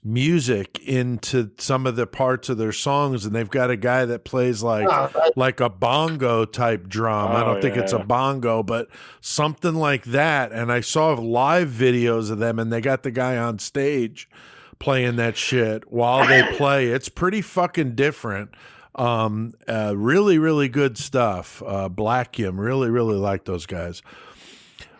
music into some of the parts of their songs, and they've got a guy that plays like a bongo type drum. I don't think it's a bongo, but something like that. And I saw live videos of them, and they got the guy on stage playing that shit while they play. It's pretty fucking different. Really, really good stuff. Blackium, really, really like those guys.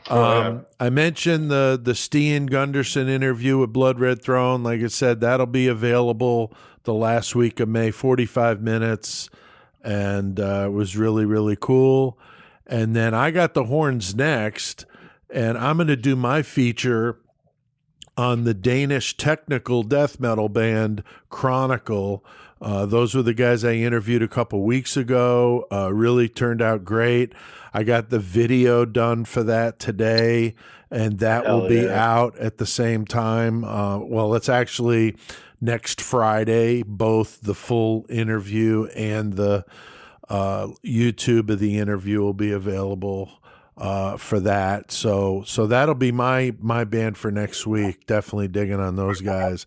I mentioned the Steen Gunderson interview with Blood Red Throne. Like I said, that'll be available the last week of May, 45 minutes. And it was really, really cool. And then I got the horns next, and I'm going to do my feature on the Danish technical death metal band Chronicle. Those were the guys I interviewed a couple weeks ago. Really turned out great. I got the video done for that today, and that will be out at the same time. Well, it's actually next Friday, both the full interview and the YouTube of the interview will be available for that. So that'll be my band for next week. Definitely digging on those guys.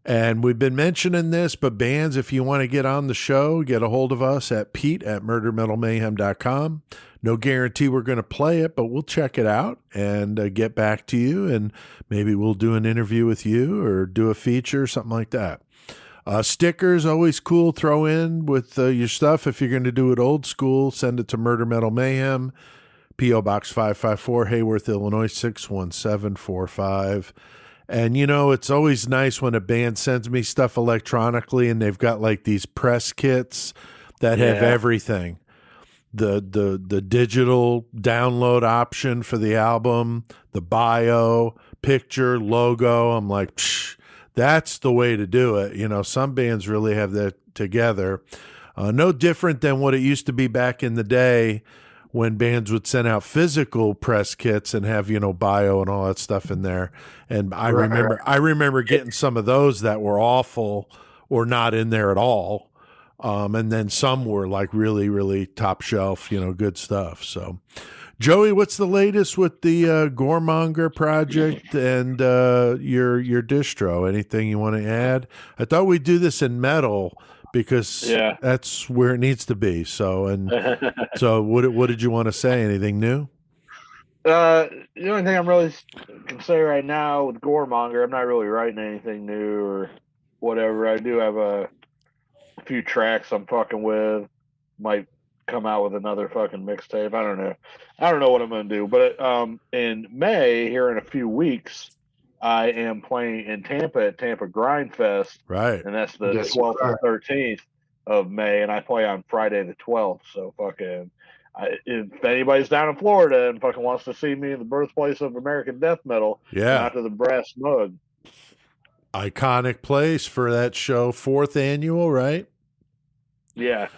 And we've been mentioning this, but bands, if you want to get on the show, get a hold of us at pete@murdermetalmayhem.com. No guarantee we're going to play it, but we'll check it out and get back to you. And maybe we'll do an interview with you or do a feature, something like that. Stickers, always cool. Throw in with your stuff. If you're going to do it old school, send it to Murder Metal Mayhem, P.O. Box 554, Hayworth, Illinois, 61745. And, you know, it's always nice when a band sends me stuff electronically and they've got like these press kits that have everything. The digital download option for the album, the bio, picture, logo. I'm like, psh, that's the way to do it. You know, some bands really have that together. No different than what it used to be back in the day when bands would send out physical press kits and have, you know, bio and all that stuff in there. And I remember getting some of those that were awful or not in there at all. And then some were like really, really top shelf, you know, good stuff. So Joey, what's the latest with the Goremonger project and your distro? Anything you want to add? I thought we'd do this in metal because that's where it needs to be. So, so what did you want to say? Anything new? The only thing I'm really can say right now with Goremonger, I'm not really writing anything new or whatever. I do have a few tracks I'm fucking with. Might come out with another fucking mixtape. I don't know what I'm gonna do. But in May, here in a few weeks, I am playing in Tampa at Tampa Grind Fest. Right. And that's the 12th and 13th of May, and I play on Friday the 12th. So fucking if anybody's down in Florida and fucking wants to see me in the birthplace of American death metal, after the Brass Mug. Iconic place for that show, 4th annual, right? Yeah.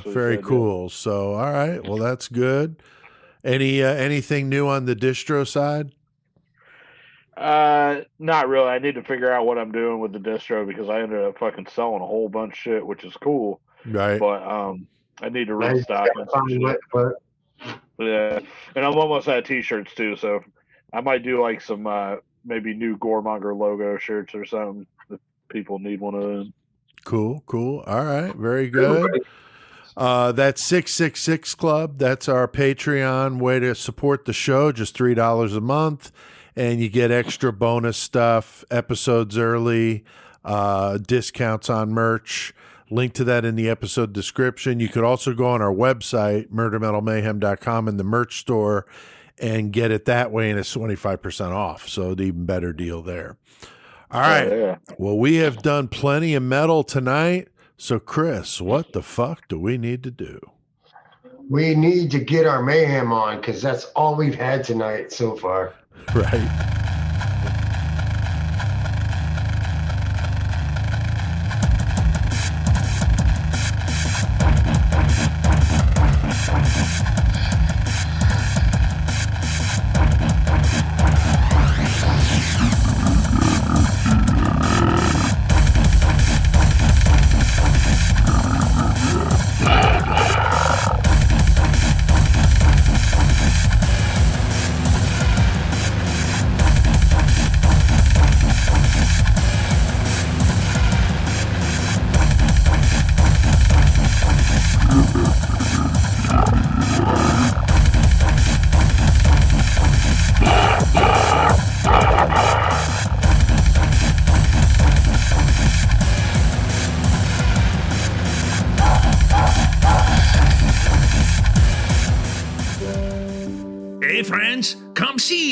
Very cool. So, all right. Well, that's good. Anything new on the distro side? Not really. I need to figure out what I'm doing with the distro because I ended up fucking selling a whole bunch of shit, which is cool. Right. But I need to restock and some shit. Yeah. And I'm almost out of t-shirts too, so I might do like some maybe new Goremonger logo shirts or something if people need one of those. Cool. All right. Very good. That's 666 Club. That's our Patreon way to support the show. Just $3 a month. And you get extra bonus stuff, episodes early, discounts on merch. Link to that in the episode description. You could also go on our website, murdermetalmayhem.com, in the merch store and get it that way, and it's 25% off. So an even better deal there. All right. Yeah. Well, we have done plenty of metal tonight. So, Chris, what the fuck do we need to do? We need to get our Mayhem on because that's all we've had tonight so far. Right.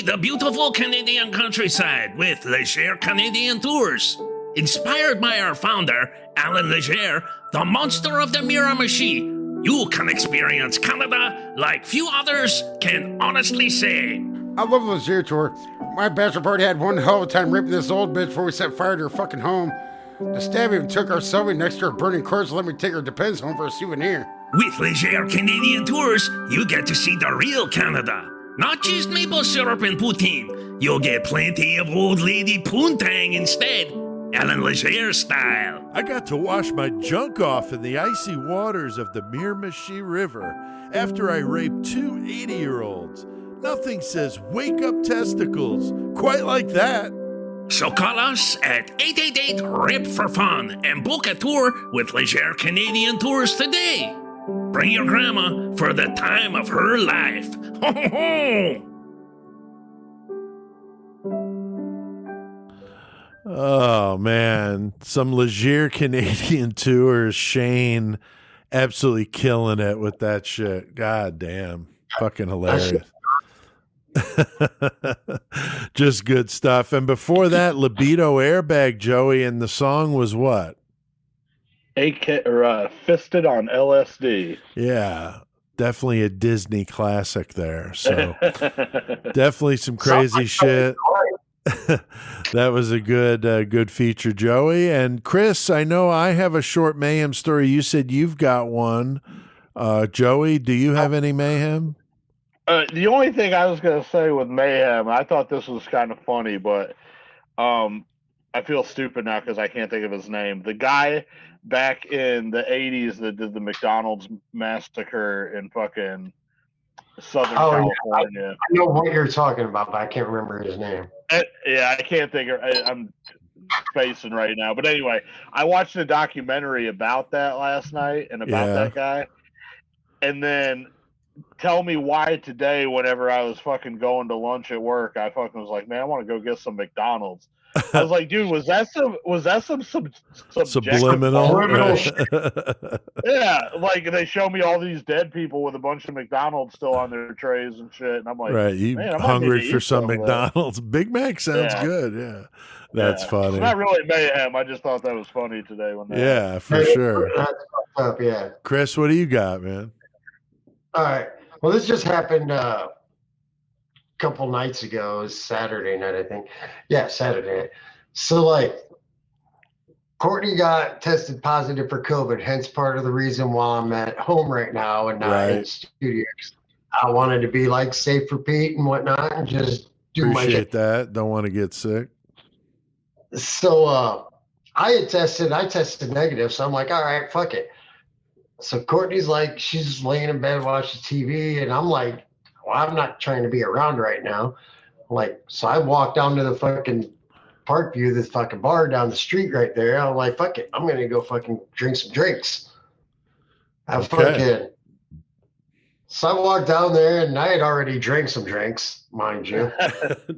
the beautiful Canadian countryside with Leger Canadian Tours. Inspired by our founder, Alan Leger, the monster of the Miramichi, you can experience Canada like few others can honestly say. I love the Leger tour. My bachelor party had one hell of a time ripping this old bitch before we set fire to her fucking home. The stab even took our subway next to her burning corpse and let me take her Depends home for a souvenir. With Leger Canadian Tours, you get to see the real Canada. Not just maple syrup and poutine. You'll get plenty of old lady poontang instead. Alan Leger style. I got to wash my junk off in the icy waters of the Miramichi River after I raped two 80-year-olds. Nothing says wake up testicles quite like that. So call us at 888-RIP-FOR-FUN and book a tour with Leger Canadian Tours today. Bring your grandma for the time of her life. Ho, ho, ho! Oh, man. Some Leger Canadian Tours. Shane absolutely killing it with that shit. God damn. Fucking hilarious. Just good stuff. And before that, Libido Airbag, Joey, and the song was what? Fisted on LSD. Yeah. Definitely a Disney classic there. So definitely some crazy shit. That was a good feature, Joey. And Chris, I know I have a short Mayhem story. You said you've got one. Joey, do you have any Mayhem? The only thing I was going to say with Mayhem, I thought this was kind of funny, but I feel stupid now because I can't think of his name. The guy back in the 80s that did the McDonald's massacre in fucking Southern California. I know what you're talking about, but I can't remember his name. Yeah, I can't think of I'm spacing right now. But anyway, I watched a documentary about that last night and about that guy. And then tell me why today, whenever I was fucking going to lunch at work, I fucking was like, man, I want to go get some McDonald's. I was like, dude, was that some subliminal? Right. Yeah, like they show me all these dead people with a bunch of McDonald's still on their trays and shit, and I'm like, right, you hungry for some McDonald's? Big Mac sounds good. Yeah, that's funny. It's not really Mayhem. I just thought that was funny today when that for sure. That's fucked up, yeah. Chris, what do you got, man? All right. Well, this just happened couple nights ago. It was Saturday night, I think. Yeah, Saturday night. So, like, Courtney got tested positive for COVID, hence part of the reason why I'm at home right now and not in studio. I wanted to be, like, safe for Pete and whatnot and just do my shit. Appreciate that. Don't want to get sick. So, I tested negative, so I'm like, all right, fuck it. So Courtney's like, she's just laying in bed watching TV, and I'm like, well, I'm not trying to be around right now. Like, so I walked down to the fucking Parkview, this fucking bar down the street right there. I'm like, fuck it, I'm gonna go fucking drink some drinks. So I walked down there, and I had already drank some drinks, mind you.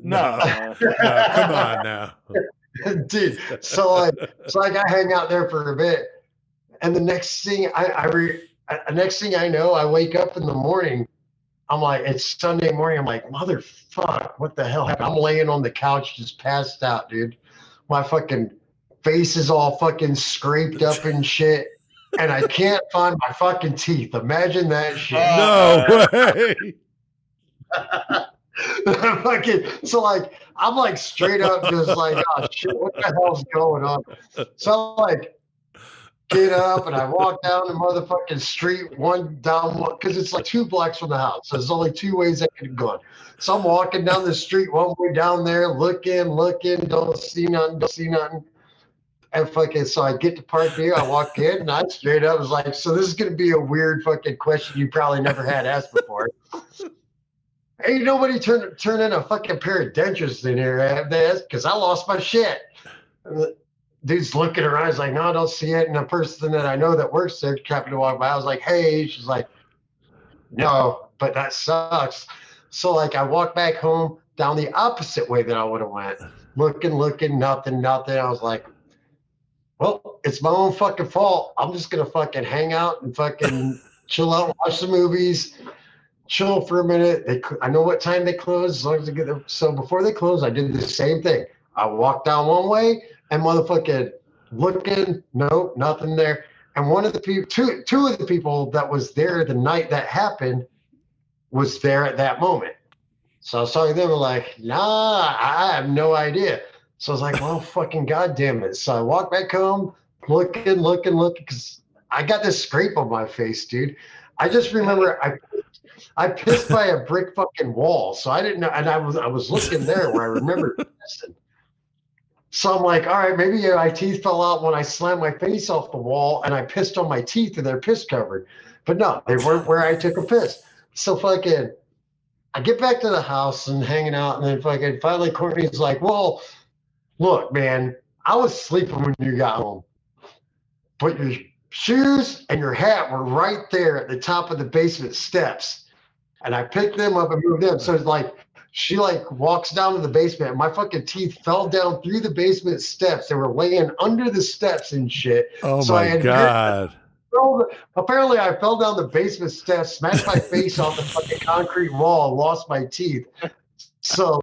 No, come on now, dude. So I hang out there for a bit. And the next thing I know, I wake up in the morning. I'm like, it's Sunday morning. I'm like, motherfuck, what the hell happened? I'm laying on the couch, just passed out, dude. My fucking face is all fucking scraped up and shit. And I can't find my fucking teeth. Imagine that shit. No way. So like, I'm like straight up just like, oh shit, what the hell's going on? So I'm like, get up and I walk down the motherfucking street, because it's like 2 blocks from the house. So there's only 2 ways I could have gone. So I'm walking down the street, one way down there, looking, don't see nothing. And fucking, so I get to Parkview, I walk in, and I straight up was like, so this is going to be a weird fucking question you probably never had asked before. Ain't nobody turn in a fucking pair of dentures in here, because I lost my shit. Dude's looking around. He's like, no, I don't see it. And the person that I know that works there happened to walk by. I was like, hey. She's like, no, but that sucks. So, like, I walked back home down the opposite way that I would have went. Looking, nothing. I was like, well, it's my own fucking fault. I'm just going to fucking hang out and fucking chill out, watch the movies, chill for a minute. I know what time they close as long as they get there. So before they close, I did the same thing. I walked down one way and motherfucking looking, nope, nothing there. And one of the people, two of the people that was there the night that happened was there at that moment. So I was talking to them like, nah, I have no idea. So I was like, well, fucking goddamn it. So I walked back home, looking, because I got this scrape on my face, dude. I just remember I pissed by a brick fucking wall. So I didn't know, and I was looking there where I remember pissing. So I'm like, all right, maybe my teeth fell out when I slammed my face off the wall and I pissed on my teeth and they're piss covered. But no, they weren't where I took a piss. So fucking, I get back to the house and hanging out, and then fucking finally Courtney's like, well, look, man, I was sleeping when you got home. But your shoes and your hat were right there at the top of the basement steps. And I picked them up and moved them. So it's like, she like walks down to the basement and my fucking teeth fell down through the basement steps. They were laying under the steps and shit. Oh so my God. Apparently I fell down the basement steps, smashed my face off the fucking concrete wall, and lost my teeth. So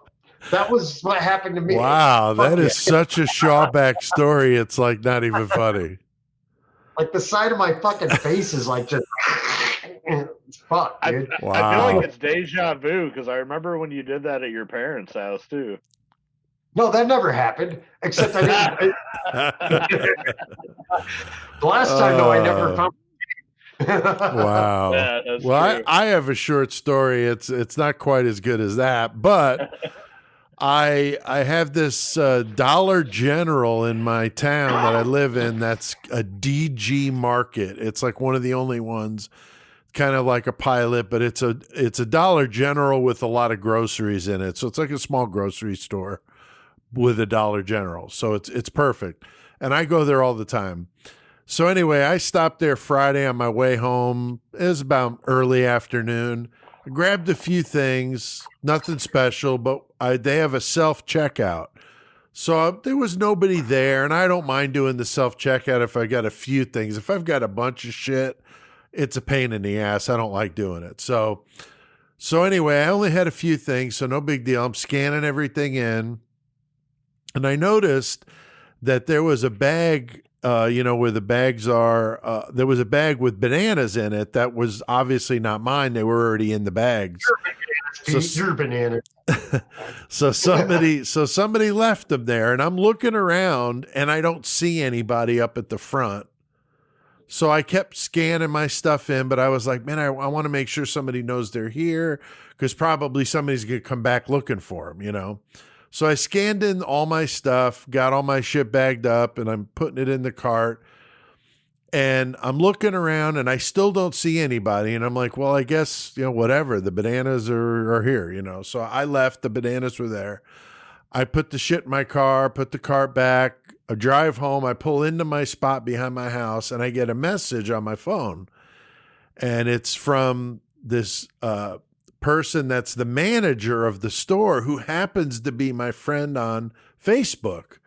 that was what happened to me. Wow, that is such a Shawback story. It's like not even funny. Like the side of my fucking face is like just fuck, dude. Wow. I feel like it's deja vu because I remember when you did that at your parents' house too. No, that never happened. Except I didn't. The last time, though, I never found. Wow. Yeah, that's well, true. I have a short story. It's not quite as good as that, but I have this Dollar General in my town that I live in. That's a DG Market. It's like one of the only ones, kind of like a Pilot, but it's a Dollar General with a lot of groceries in it. So it's like a small grocery store with a Dollar General. So it's perfect. And I go there all the time. So anyway, I stopped there Friday on my way home. It was about early afternoon. I grabbed a few things, nothing special, but they have a self-checkout. So there was nobody there, and I don't mind doing the self-checkout if I got a few things. If I've got a bunch of shit, it's a pain in the ass. I don't like doing it. So anyway, I only had a few things, so no big deal. I'm scanning everything in, and I noticed that there was a bag, where the bags are, there was a bag with bananas in it that was obviously not mine. They were already in the bags. Your banana. So somebody left them there, and I'm looking around and I don't see anybody up at the front. So I kept scanning my stuff in, but I was like, man, I want to make sure somebody knows they're here because probably somebody's going to come back looking for them, So I scanned in all my stuff, got all my shit bagged up, and I'm putting it in the cart. And I'm looking around, and I still don't see anybody. And I'm like, well, I guess, whatever. The bananas are here, So I left. The bananas were there. I put the shit in my car, put the cart back. I drive home. I pull into my spot behind my house, and I get a message on my phone. And it's from this person that's the manager of the store who happens to be my friend on Facebook.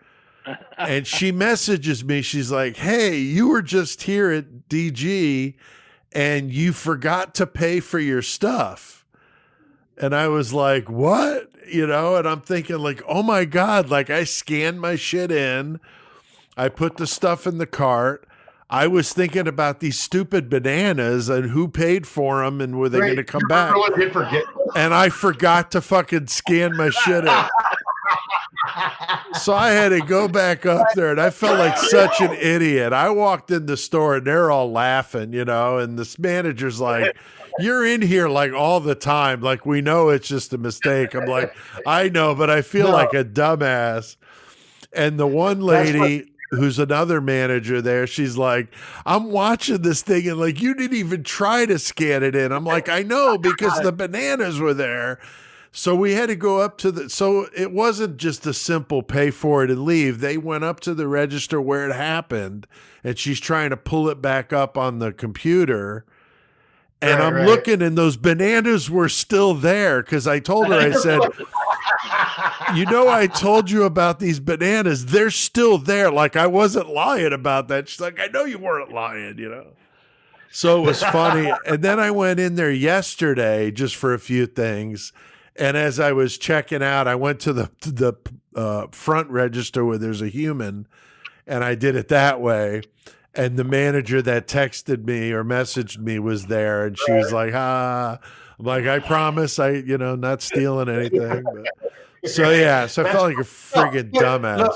And she messages me. She's like, hey, you were just here at DG and you forgot to pay for your stuff. And I was like, what? And I'm thinking like, oh my God, like I scanned my shit in. I put the stuff in the cart. I was thinking about these stupid bananas and who paid for them and were they going to come back? And I forgot to fucking scan my shit in. So I had to go back up there, and I felt like such an idiot. I walked in the store, and they're all laughing, and this manager's like, you're in here like all the time. Like, we know it's just a mistake. I'm like, I know, but I feel like a dumbass. And the one lady who's another manager there, she's like, I'm watching this thing, and like, you didn't even try to scan it in. I'm like, I know, because the bananas were there. So we had to go up to so it wasn't just a simple pay for it and leave. They went up to the register where it happened, and she's trying to pull it back up on the computer. And I'm looking, and those bananas were still there because I told her, I said, I told you about these bananas. They're still there. Like I wasn't lying about that. She's like, I know you weren't lying, So it was funny. And then I went in there yesterday just for a few things. And as I was checking out, I went to the front register where there's a human, and I did it that way. And the manager that texted me or messaged me was there, and she was like, I'm like, I promise not stealing anything. But, so I felt like a friggin' dumbass. Look,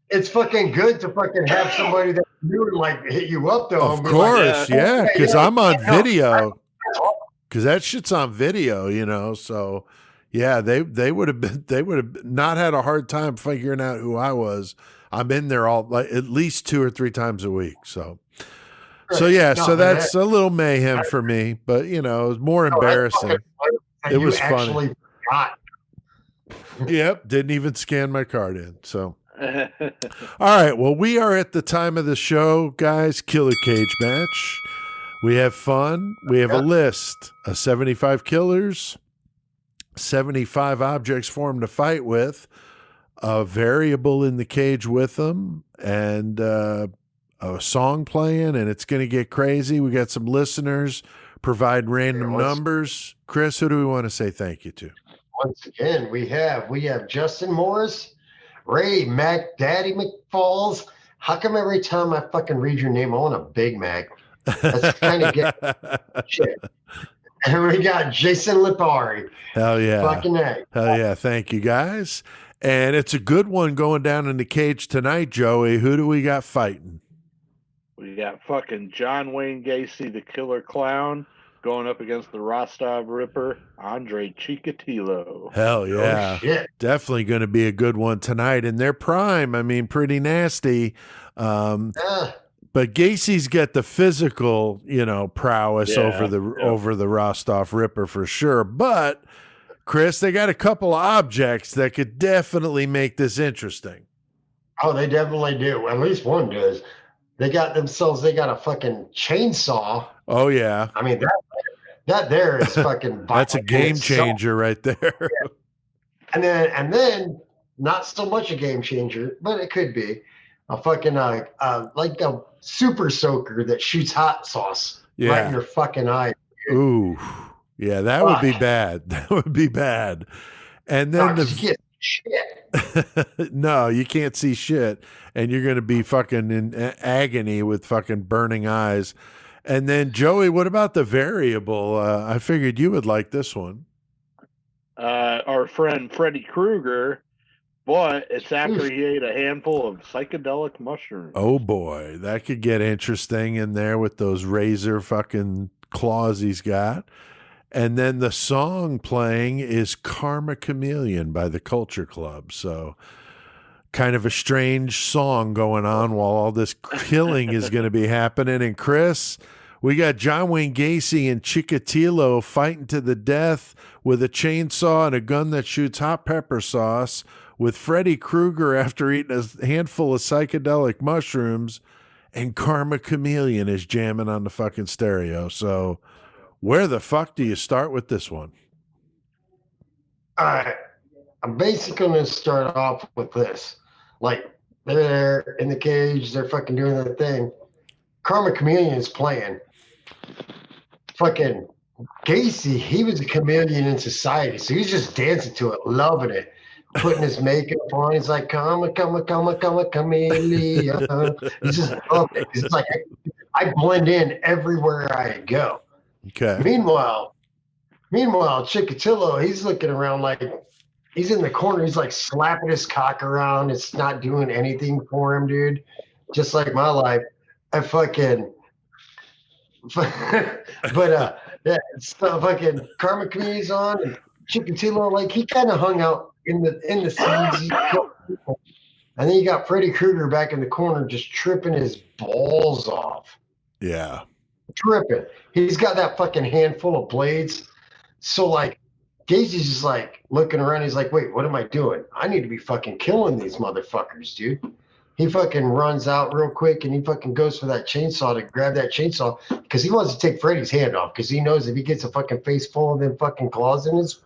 it's fucking good to fucking have somebody that you would like hit you up though. Of course, yeah, because I'm on video. Because that shit's on video, So yeah, they would have not had a hard time figuring out who I was. I'm in there at least 2 or 3 times a week. So that's a little mayhem for me, but it was more embarrassing. It was funny. Yep, didn't even scan my card in. So. All right. Well, we are at the time of the show, guys. Killer cage match. We have fun. We have a list of 75 killers, 75 objects for them to fight with, a variable in the cage with them, and a song playing, and it's going to get crazy. We got some listeners provide random numbers. Chris, who do we want to say thank you to? Once again, we have Justin Morris, Ray Mac Daddy McFalls. How come every time I fucking read your name, I want a Big Mac? That's kind of get shit. And we got Jason Lipari. Hell yeah. Fucking A. Hell yeah. Thank you, guys. And it's a good one going down in the cage tonight, Joey. Who do we got fighting? We got fucking John Wayne Gacy, the Killer Clown, going up against the Rostov Ripper, Andre Chikatilo. Hell yeah. Oh, definitely going to be a good one tonight. In their prime, I mean, pretty nasty. But Gacy's got the physical, prowess over the Rostov Ripper for sure. But, Chris, they got a couple of objects that could definitely make this interesting. Oh, they definitely do. At least one does. They got a fucking chainsaw. Oh, yeah. I mean, that there is fucking that's a game changer right there. Yeah. And then not so much a game changer, but it could be a fucking like a super soaker that shoots hot sauce right in your fucking eye. Dude. Ooh. Yeah, that would be bad. That would be bad. And then no, you can't see shit. And you're going to be fucking in agony with fucking burning eyes. And then, Joey, what about the variable? I figured you would like this one. Our friend Freddy Krueger, but it's after he ate a handful of psychedelic mushrooms. Oh, boy. That could get interesting in there with those razor fucking claws he's got. And then the song playing is Karma Chameleon by the Culture Club. So kind of a strange song going on while all this killing is going to be happening. And Chris, we got John Wayne Gacy and Chikatilo fighting to the death with a chainsaw and a gun that shoots hot pepper sauce, with Freddy Krueger after eating a handful of psychedelic mushrooms, and Karma Chameleon is jamming on the fucking stereo. So where the fuck do you start with this one? All right. I'm basically going to start off with this. Like, they're there in the cage. They're fucking doing their thing. Karma Chameleon is playing. Fucking Gacy, he was a chameleon in society. So he's just dancing to it, loving it, putting his makeup on. He's like, come, chameleon. He's just loving it. It's like, I blend in everywhere I go. Okay. Meanwhile, Chikatilo, he's looking around like he's in the corner. He's like slapping his cock around. It's not doing anything for him, dude. Just like my life. I fucking, yeah, so fucking Karma Chameleon's on, and Chikatilo, like he kind of hung out in the scenes. And then you got Freddy Krueger back in the corner, just tripping his balls off. Yeah. Tripping. He's got that fucking handful of blades. So like Gacy's just like looking around. He's like, wait, what am I doing? I need to be fucking killing these motherfuckers, dude. He fucking runs out real quick and he fucking goes for that chainsaw to grab that chainsaw because he wants to take Freddy's hand off because he knows if he gets a fucking face full of them fucking claws in his,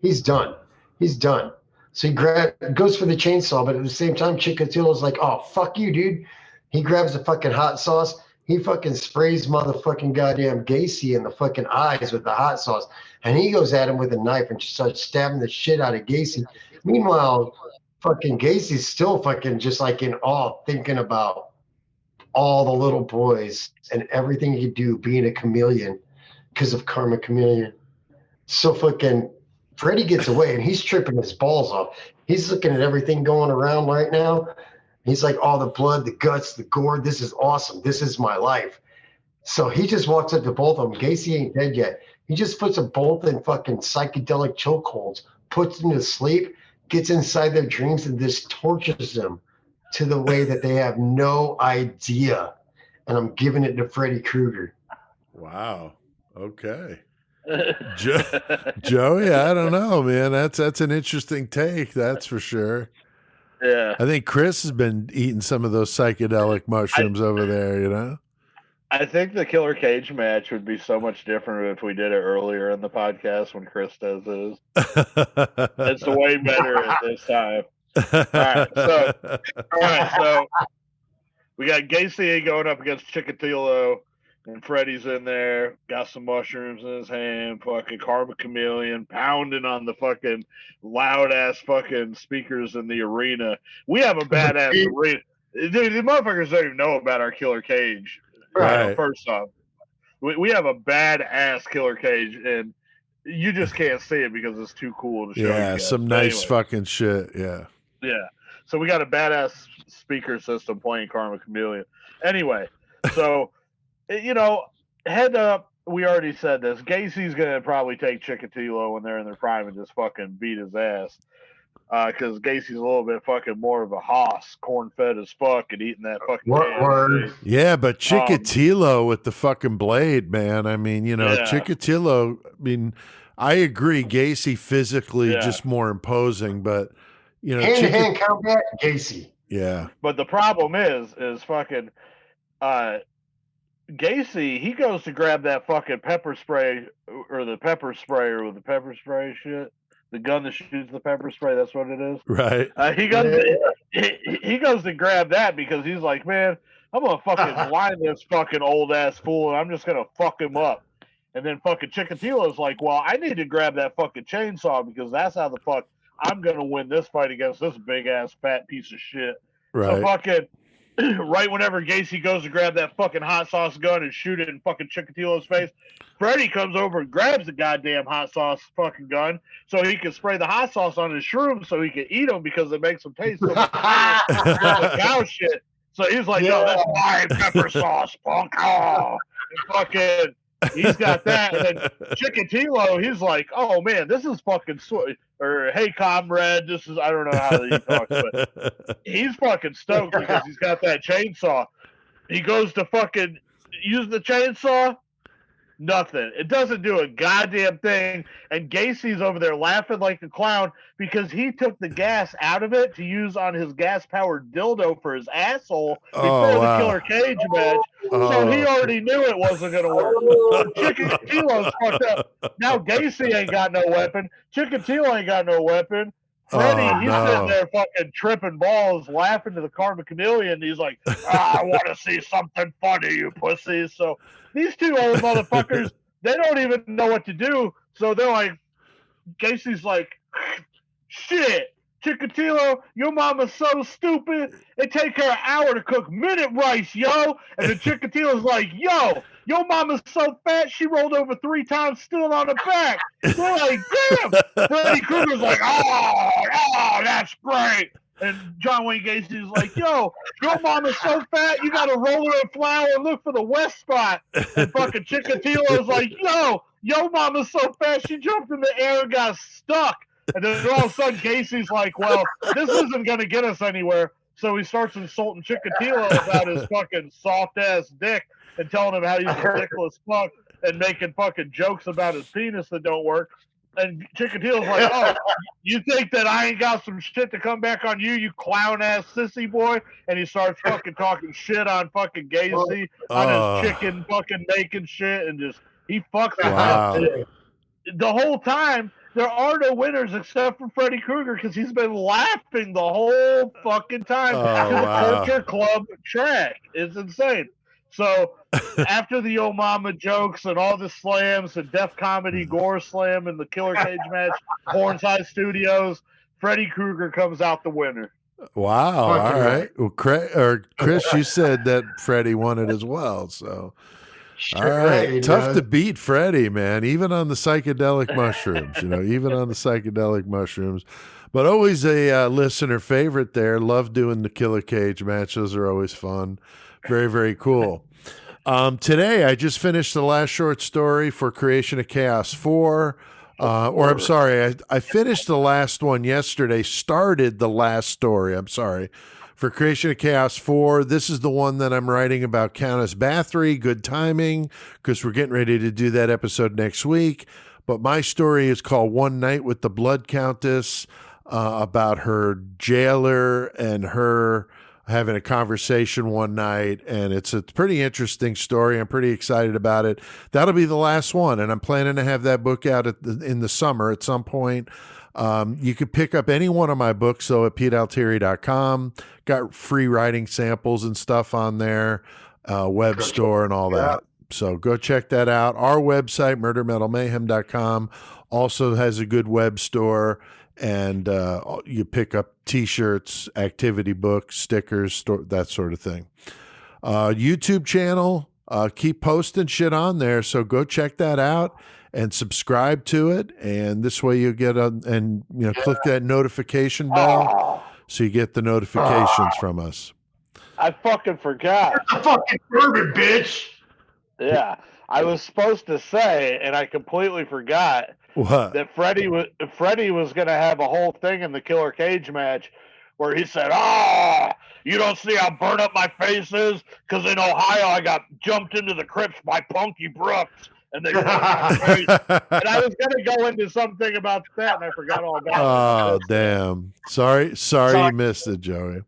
he's done. He's done. So he goes for the chainsaw, but at the same time, Chikatilo's like, oh, fuck you, dude. He grabs the fucking hot sauce. he fucking sprays motherfucking goddamn Gacy in the fucking eyes with the hot sauce. And he goes at him with a knife and just starts stabbing the shit out of Gacy. Meanwhile, fucking Gacy's still fucking just like in awe, thinking about all the little boys and everything he could do being a chameleon because of Karma Chameleon. So fucking Freddy gets away and he's tripping his balls off. He's looking at everything going around right now. He's like, all the blood, the guts, the gore. This is awesome. This is my life. So he just walks up to both of them. Gacy ain't dead yet. He just puts them both in fucking psychedelic chokeholds, puts them to sleep, gets inside their dreams, and just tortures them to the way that they have no idea. And I'm giving it to Freddy Krueger. Wow. Okay. Joey, I don't know, man. That's an interesting take. That's for sure. Yeah. I think Chris has been eating some of those psychedelic mushrooms over there, you know? I think the Killer Cage match would be so much different if we did it earlier in the podcast when Chris does his. It's way better at this time. All right, so we got Gacy going up against Chikatilo, and Freddy's in there, got some mushrooms in his hand, fucking Karma Chameleon pounding on the fucking loud ass fucking speakers in the arena. We have a badass arena. Dude, the motherfuckers don't even know about our Killer Cage. Right. First off, we have a badass Killer Cage, and you just can't see it because it's too cool to show. Yeah, you some nice fucking shit. Yeah. Yeah. So we got a badass speaker system playing Karma Chameleon. Anyway, so, you know, head up, we already said this. Gacy's going to probably take Chikatilo when they're in their prime and just fucking beat his ass. Because Gacy's a little bit fucking more of a hoss, corn-fed as fuck, and eating that fucking Word. Yeah, but Chikatilo with the fucking blade, man. I mean, you know, Chikatilo, I mean, I agree, Gacy physically just more imposing, but, you know. Hand-to-hand combat, Gacy. Yeah. But the problem is fucking Gacy, he goes to grab that fucking pepper spray, or the pepper sprayer with the pepper spray shit. The gun that shoots the pepper spray, that's what it is. Right. He goes to grab that because he's like, man, I'm going to fucking blind this fucking old-ass fool, and I'm just going to fuck him up. And then fucking Chikatilo's like, well, I need to grab that fucking chainsaw because that's how the fuck I'm going to win this fight against this big-ass fat piece of shit. Right. So fucking right whenever Gacy goes to grab that fucking hot sauce gun and shoot it in fucking Chikatilo's face, Freddy comes over and grabs the goddamn hot sauce fucking gun so he can spray the hot sauce on his shrooms so he can eat them because it makes them taste so much better. Cow shit. So he's like, no, that's my pepper sauce, punk. Oh. And fucking, he's got that. And then Chikatilo, he's like, oh man, this is fucking sweet. Or, hey, comrade, this is, I don't know how he talks, but he's fucking stoked because he's got that chainsaw. He goes to fucking use the chainsaw. Nothing. It doesn't do a goddamn thing. And Gacy's over there laughing like a clown because he took the gas out of it to use on his gas-powered dildo for his asshole before the Killer Cage match. So he already knew it wasn't going to work. Chikatilo's fucked up. Now Gacy ain't got no weapon. Chikatilo ain't got no weapon. Freddy, he's sitting there fucking tripping balls, laughing to the Karma Chameleon. He's like, I want to see something funny, you pussies. So these two old motherfuckers, they don't even know what to do. So they're like, Gacy's like, shit, Chikatilo, your mama's so stupid. It take her an hour to cook minute rice, yo. And then Chikatilo's like, yo, your mama's so fat she rolled over 3 times still on her back. They're like, damn. Freddy Krueger's like, oh, that's great. And John Wayne Gacy's like, yo, your mama's so fat you gotta roll her in flour and look for the west spot. And fucking Chikatilo's like, yo, your mama's so fat she jumped in the air and got stuck. And then all of a sudden Gacy's like, well, this isn't gonna get us anywhere. So he starts insulting Chikatilo about his fucking soft ass dick and telling him how he's ridiculous fuck and making fucking jokes about his penis that don't work. And Chikatilo's like, oh, you think that I ain't got some shit to come back on you, you clown-ass sissy boy? And he starts fucking talking shit on fucking Gacy, on his chicken fucking making shit, and just, he fucks up. The whole time, there are no winners except for Freddy Krueger because he's been laughing the whole fucking time to the Culture Club track. It's insane. So after the Yo Mama jokes and all the slams and Def Comedy Gore Slam and the Killer Cage match, Hornside Studios, Freddy Krueger comes out the winner. Wow. Fucking All right. right. Well, Chris, you said that Freddie won it as well. So, all right. he Tough does. to beat Freddie, man, even on the psychedelic mushrooms, even on the psychedelic mushrooms. But always a listener favorite there. Love doing the Killer Cage matches. Those are always fun. Very, very cool. Today, I just finished the last short story for Creation of Chaos 4. Or I'm sorry, I finished the last one yesterday, started the last story, I'm sorry, for Creation of Chaos 4. This is the one that I'm writing about Countess Bathory. Good timing, because we're getting ready to do that episode next week. But my story is called One Night with the Blood Countess, about her jailer and her having a conversation one night, and it's a pretty interesting story. I'm pretty excited about it. That'll be the last one, and I'm planning to have that book out in the summer at some point. You can pick up any one of my books, though, at PeteAltieri.com. Got free writing samples and stuff on there, web store and all that. So go check that out. Our website, murdermetalmayhem.com, also has a good web store. And you pick up T-shirts, activity books, stickers, that sort of thing. YouTube channel, keep posting shit on there, so go check that out and subscribe to it. And this way you get click that notification bell so you get the notifications from us. I fucking forgot. The fucking bourbon, bitch. Yeah, I was supposed to say, and I completely forgot. What? That Freddie was going to have a whole thing in the Killer Cage match where he said, you don't see how burnt up my face is? Because in Ohio, I got jumped into the crypts by Punky Brooks. And they and I was going to go into something about that, and I forgot all about it. Oh, damn. Sorry you missed it, Joey.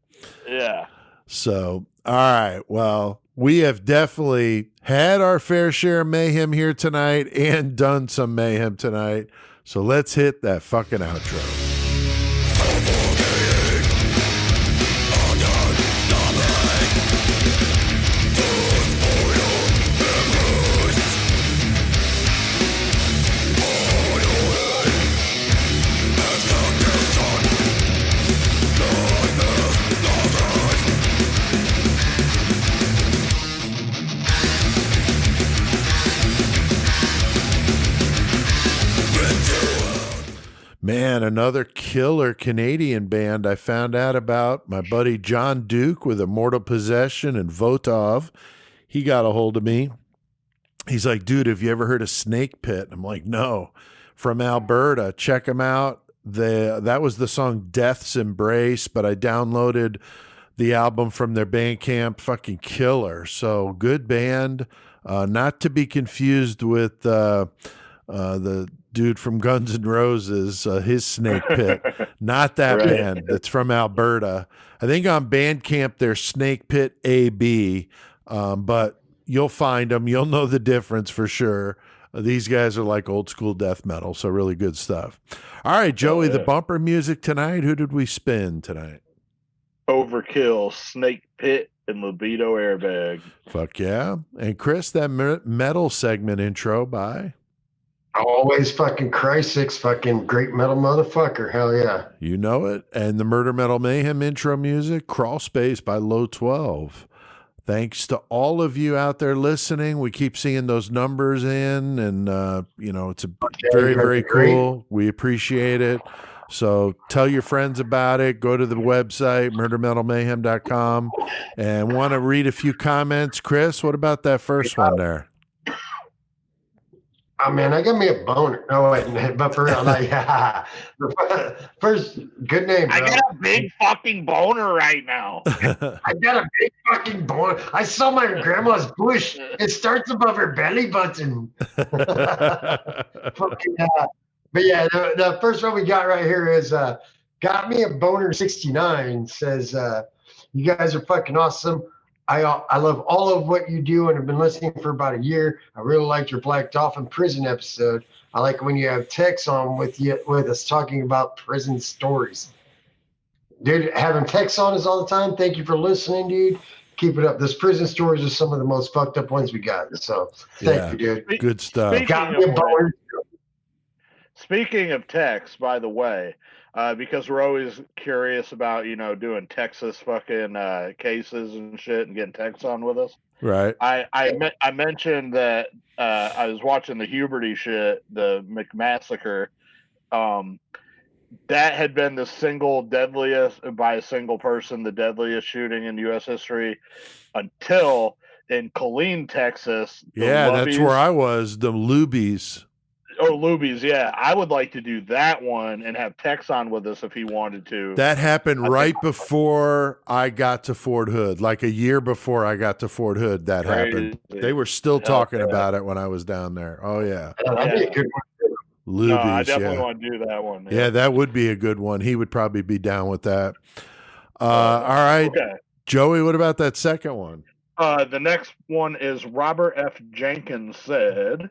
Yeah. So, all right. Well, we have definitely had our fair share of mayhem here tonight and done some mayhem tonight. So let's hit that fucking outro. Man, another killer Canadian band I found out about. My buddy John Duke with Immortal Possession and Votov. He got a hold of me. He's like, dude, have you ever heard of Snake Pit? I'm like, no. From Alberta. Check them out. That was the song Death's Embrace, but I downloaded the album from their Bandcamp. Fucking killer. So good band. Not to be confused with the dude from Guns N' Roses, his Snake Pit. Not that Right. band. That's from Alberta. I think on Bandcamp they're Snake Pit AB, but you'll find them. You'll know the difference for sure. These guys are like old school death metal, so really good stuff. All right, Joey, the bumper music tonight. Who did we spin tonight? Overkill, Snake Pit, and Libido Airbag. Fuck yeah. And Chris, that metal segment intro by... Always fucking Crucifix, fucking great metal motherfucker. Hell yeah. You know it. And the Murder Metal Mayhem intro music, Crawl Space by Low 12. Thanks to all of you out there listening. We keep seeing those numbers in, and, it's very, very cool. We appreciate it. So tell your friends about it. Go to the website, murdermetalmayhem.com, and want to read a few comments. Chris, what about that first one there? Oh man, I got me a boner. No, wait, but for real, like, first, good name, bro. I got a big fucking boner right now. I got a big fucking boner. I saw my grandma's bush. It starts above her belly button. Fucking, but yeah, the first one we got right here is got me a boner 69. Says, you guys are fucking awesome. I love all of what you do and have been listening for about a year. I really liked your Black Dolphin prison episode. I like when you have Tex on with us talking about prison stories. Dude, having Tex on us all the time. Thank you for listening, dude. Keep it up. Those prison stories are some of the most fucked up ones we got. So thank you, dude. Good stuff. Speaking of Tex, by the way, because we're always curious about, doing Texas fucking cases and shit and getting Tex on with us. Right. I mentioned that I was watching the Huberty shit, the McMassacre. That had been the single deadliest, by a single person, the deadliest shooting in U.S. history until in Killeen, Texas. Yeah, that's where I was, the Lubies. Oh, Lubies, yeah. I would like to do that one and have Tex on with us if he wanted to. That happened right before I got to Fort Hood, like a year before I got to Fort Hood. That happened. They were still talking about it when I was down there. Oh yeah, that'd be a good one. Lubies, no, I definitely want to do that one. Yeah, that would be a good one. He would probably be down with that. All right, okay. Joey, what about that second one? The next one is Robert F. Jenkins said,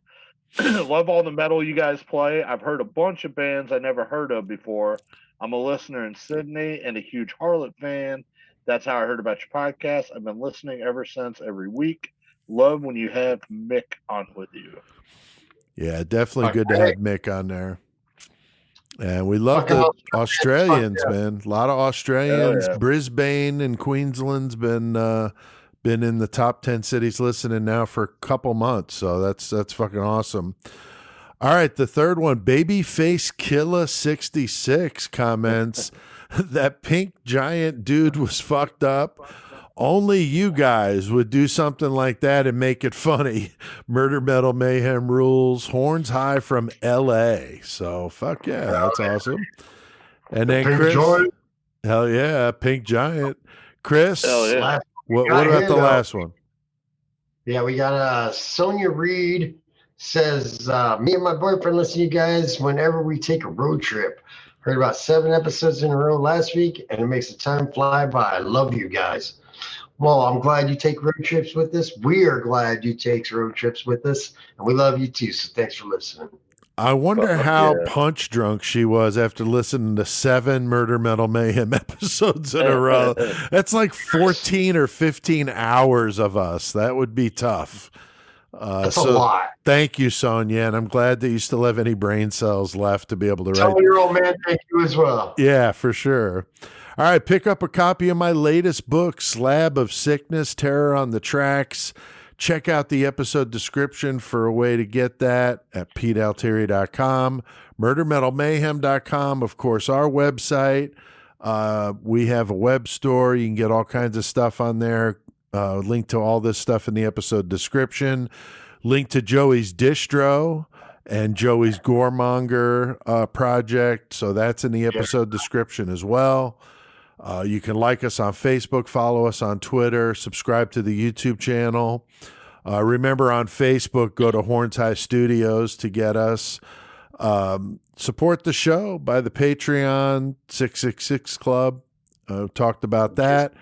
love all the metal you guys play. I've heard a bunch of bands I never heard of before. I'm a listener in Sydney and a huge Harlot fan. That's how I heard about your podcast. I've been listening ever since, every week. Love when you have Mick on with you. Yeah, definitely good to have Mick on there. And we love the Australians, man. A lot of Australians. Yeah. Brisbane and Queensland's been in the top 10 cities listening now for a couple months. So that's fucking awesome. All right, the third one, Babyface Killer 66 comments that pink giant dude was fucked up. Only you guys would do something like that and make it funny. Murder Metal Mayhem rules. Horns high from LA. So fuck yeah, that's awesome. And then Chris, hell yeah, Pink Giant. Chris, hell yeah. What about the last one? Yeah, we got Sonia Reed says, me and my boyfriend listen to you guys whenever we take a road trip. Heard about 7 episodes in a row last week, and it makes the time fly by. I love you guys. Well, I'm glad you take road trips with us. We are glad you take road trips with us, and we love you too. So thanks for listening. I wonder how punch drunk she was after listening to 7 Murder Metal Mayhem episodes in a row. That's like 14 or 15 hours of us. That would be tough. That's a lot. Thank you, Sonia, and I'm glad that you still have any brain cells left to be able to write. Tell your old man thank you as well. Yeah, for sure. All right, pick up a copy of my latest book, Slab of Sickness, Terror on the Tracks. Check out the episode description for a way to get that at PeteAltieri.com, MurderMetalMayhem.com, of course, our website. We have a web store. You can get all kinds of stuff on there. Link to all this stuff in the episode description. Link to Joey's distro and Joey's Goremonger project. So that's in the episode description as well. You can like us on Facebook, follow us on Twitter, subscribe to the YouTube channel. Remember, on Facebook, go to Horns High Studios to get us. Support the show by the Patreon 666 Club. Talked about that.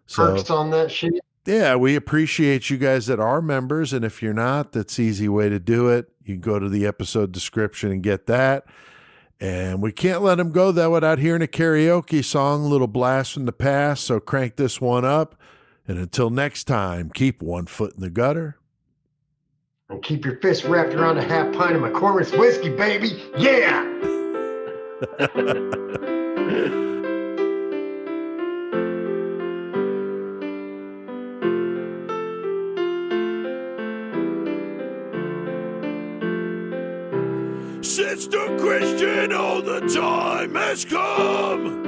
Perks on that shit. Yeah, we appreciate you guys that are members, and if you're not, that's the easy way to do it. You can go to the episode description and get that. And we can't let them go that without hearing a karaoke song, a little blast from the past, so crank this one up. And until next time, keep one foot in the gutter. And keep your fist wrapped around a half pint of McCormick's whiskey, baby. Yeah! Sister Christian, oh, the time has come.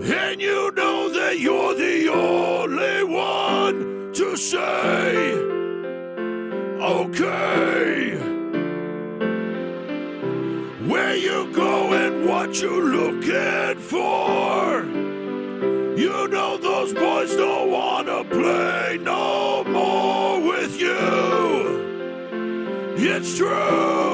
And you know that you're the only one to say, okay. Where you going, what you looking for? You know those boys don't wanna play no more with you. It's true.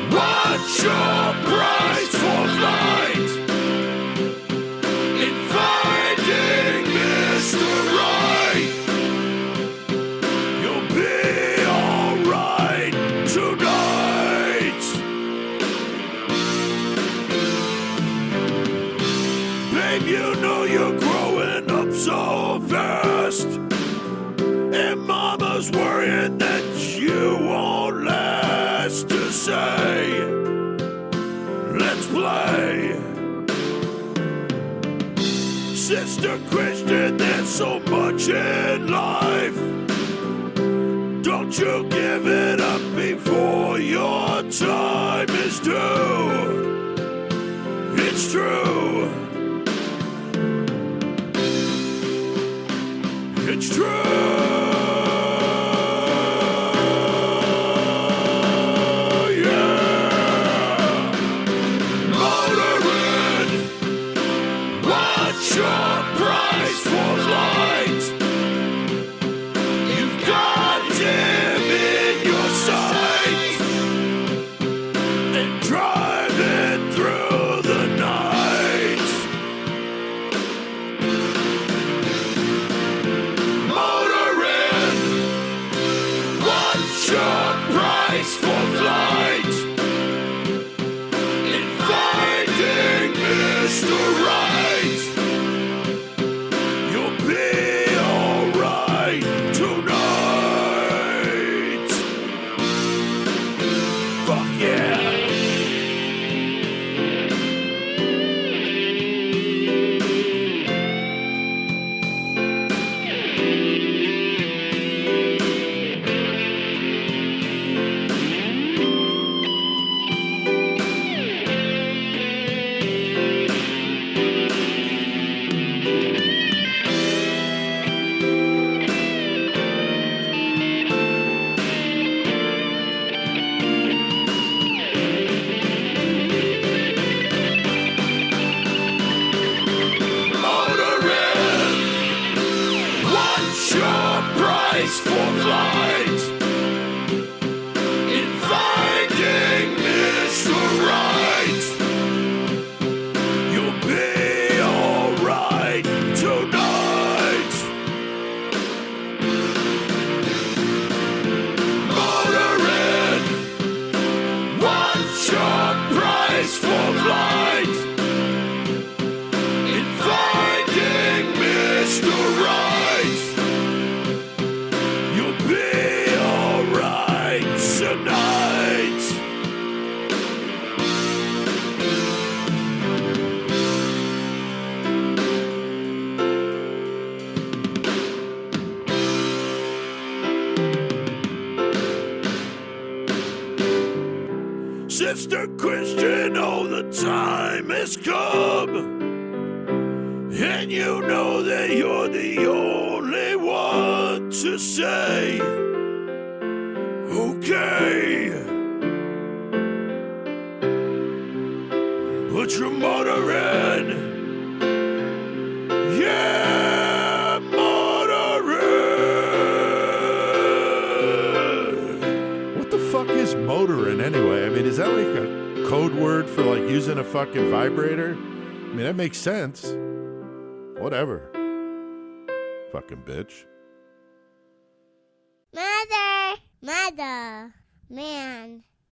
What's your price for flight? In finding Mr. Right. Babe, you know you're growing up so fast. And mama's worrying that you won't last to say, let's play. Sister Christian, there's so much in life. Don't you give it up before your time is due. It's true. It's true. Your price for flight. You've got dim in your sight and driving through the night. Motoring. What's your price for flight? In finding Mr. Right. For flight in finding Mr. Right, you'll be alright tonight. Motoring, what's your price for flight? In finding Mr. Right. Tonight. Sister Christian, oh, the time has come, and you know that you're the only one to say, okay, put your motor in. Yeah, motor in. What the fuck is motoring anyway? I mean, is that like a code word for like using a fucking vibrator? I mean, that makes sense. Whatever. Fucking bitch. Mother, man.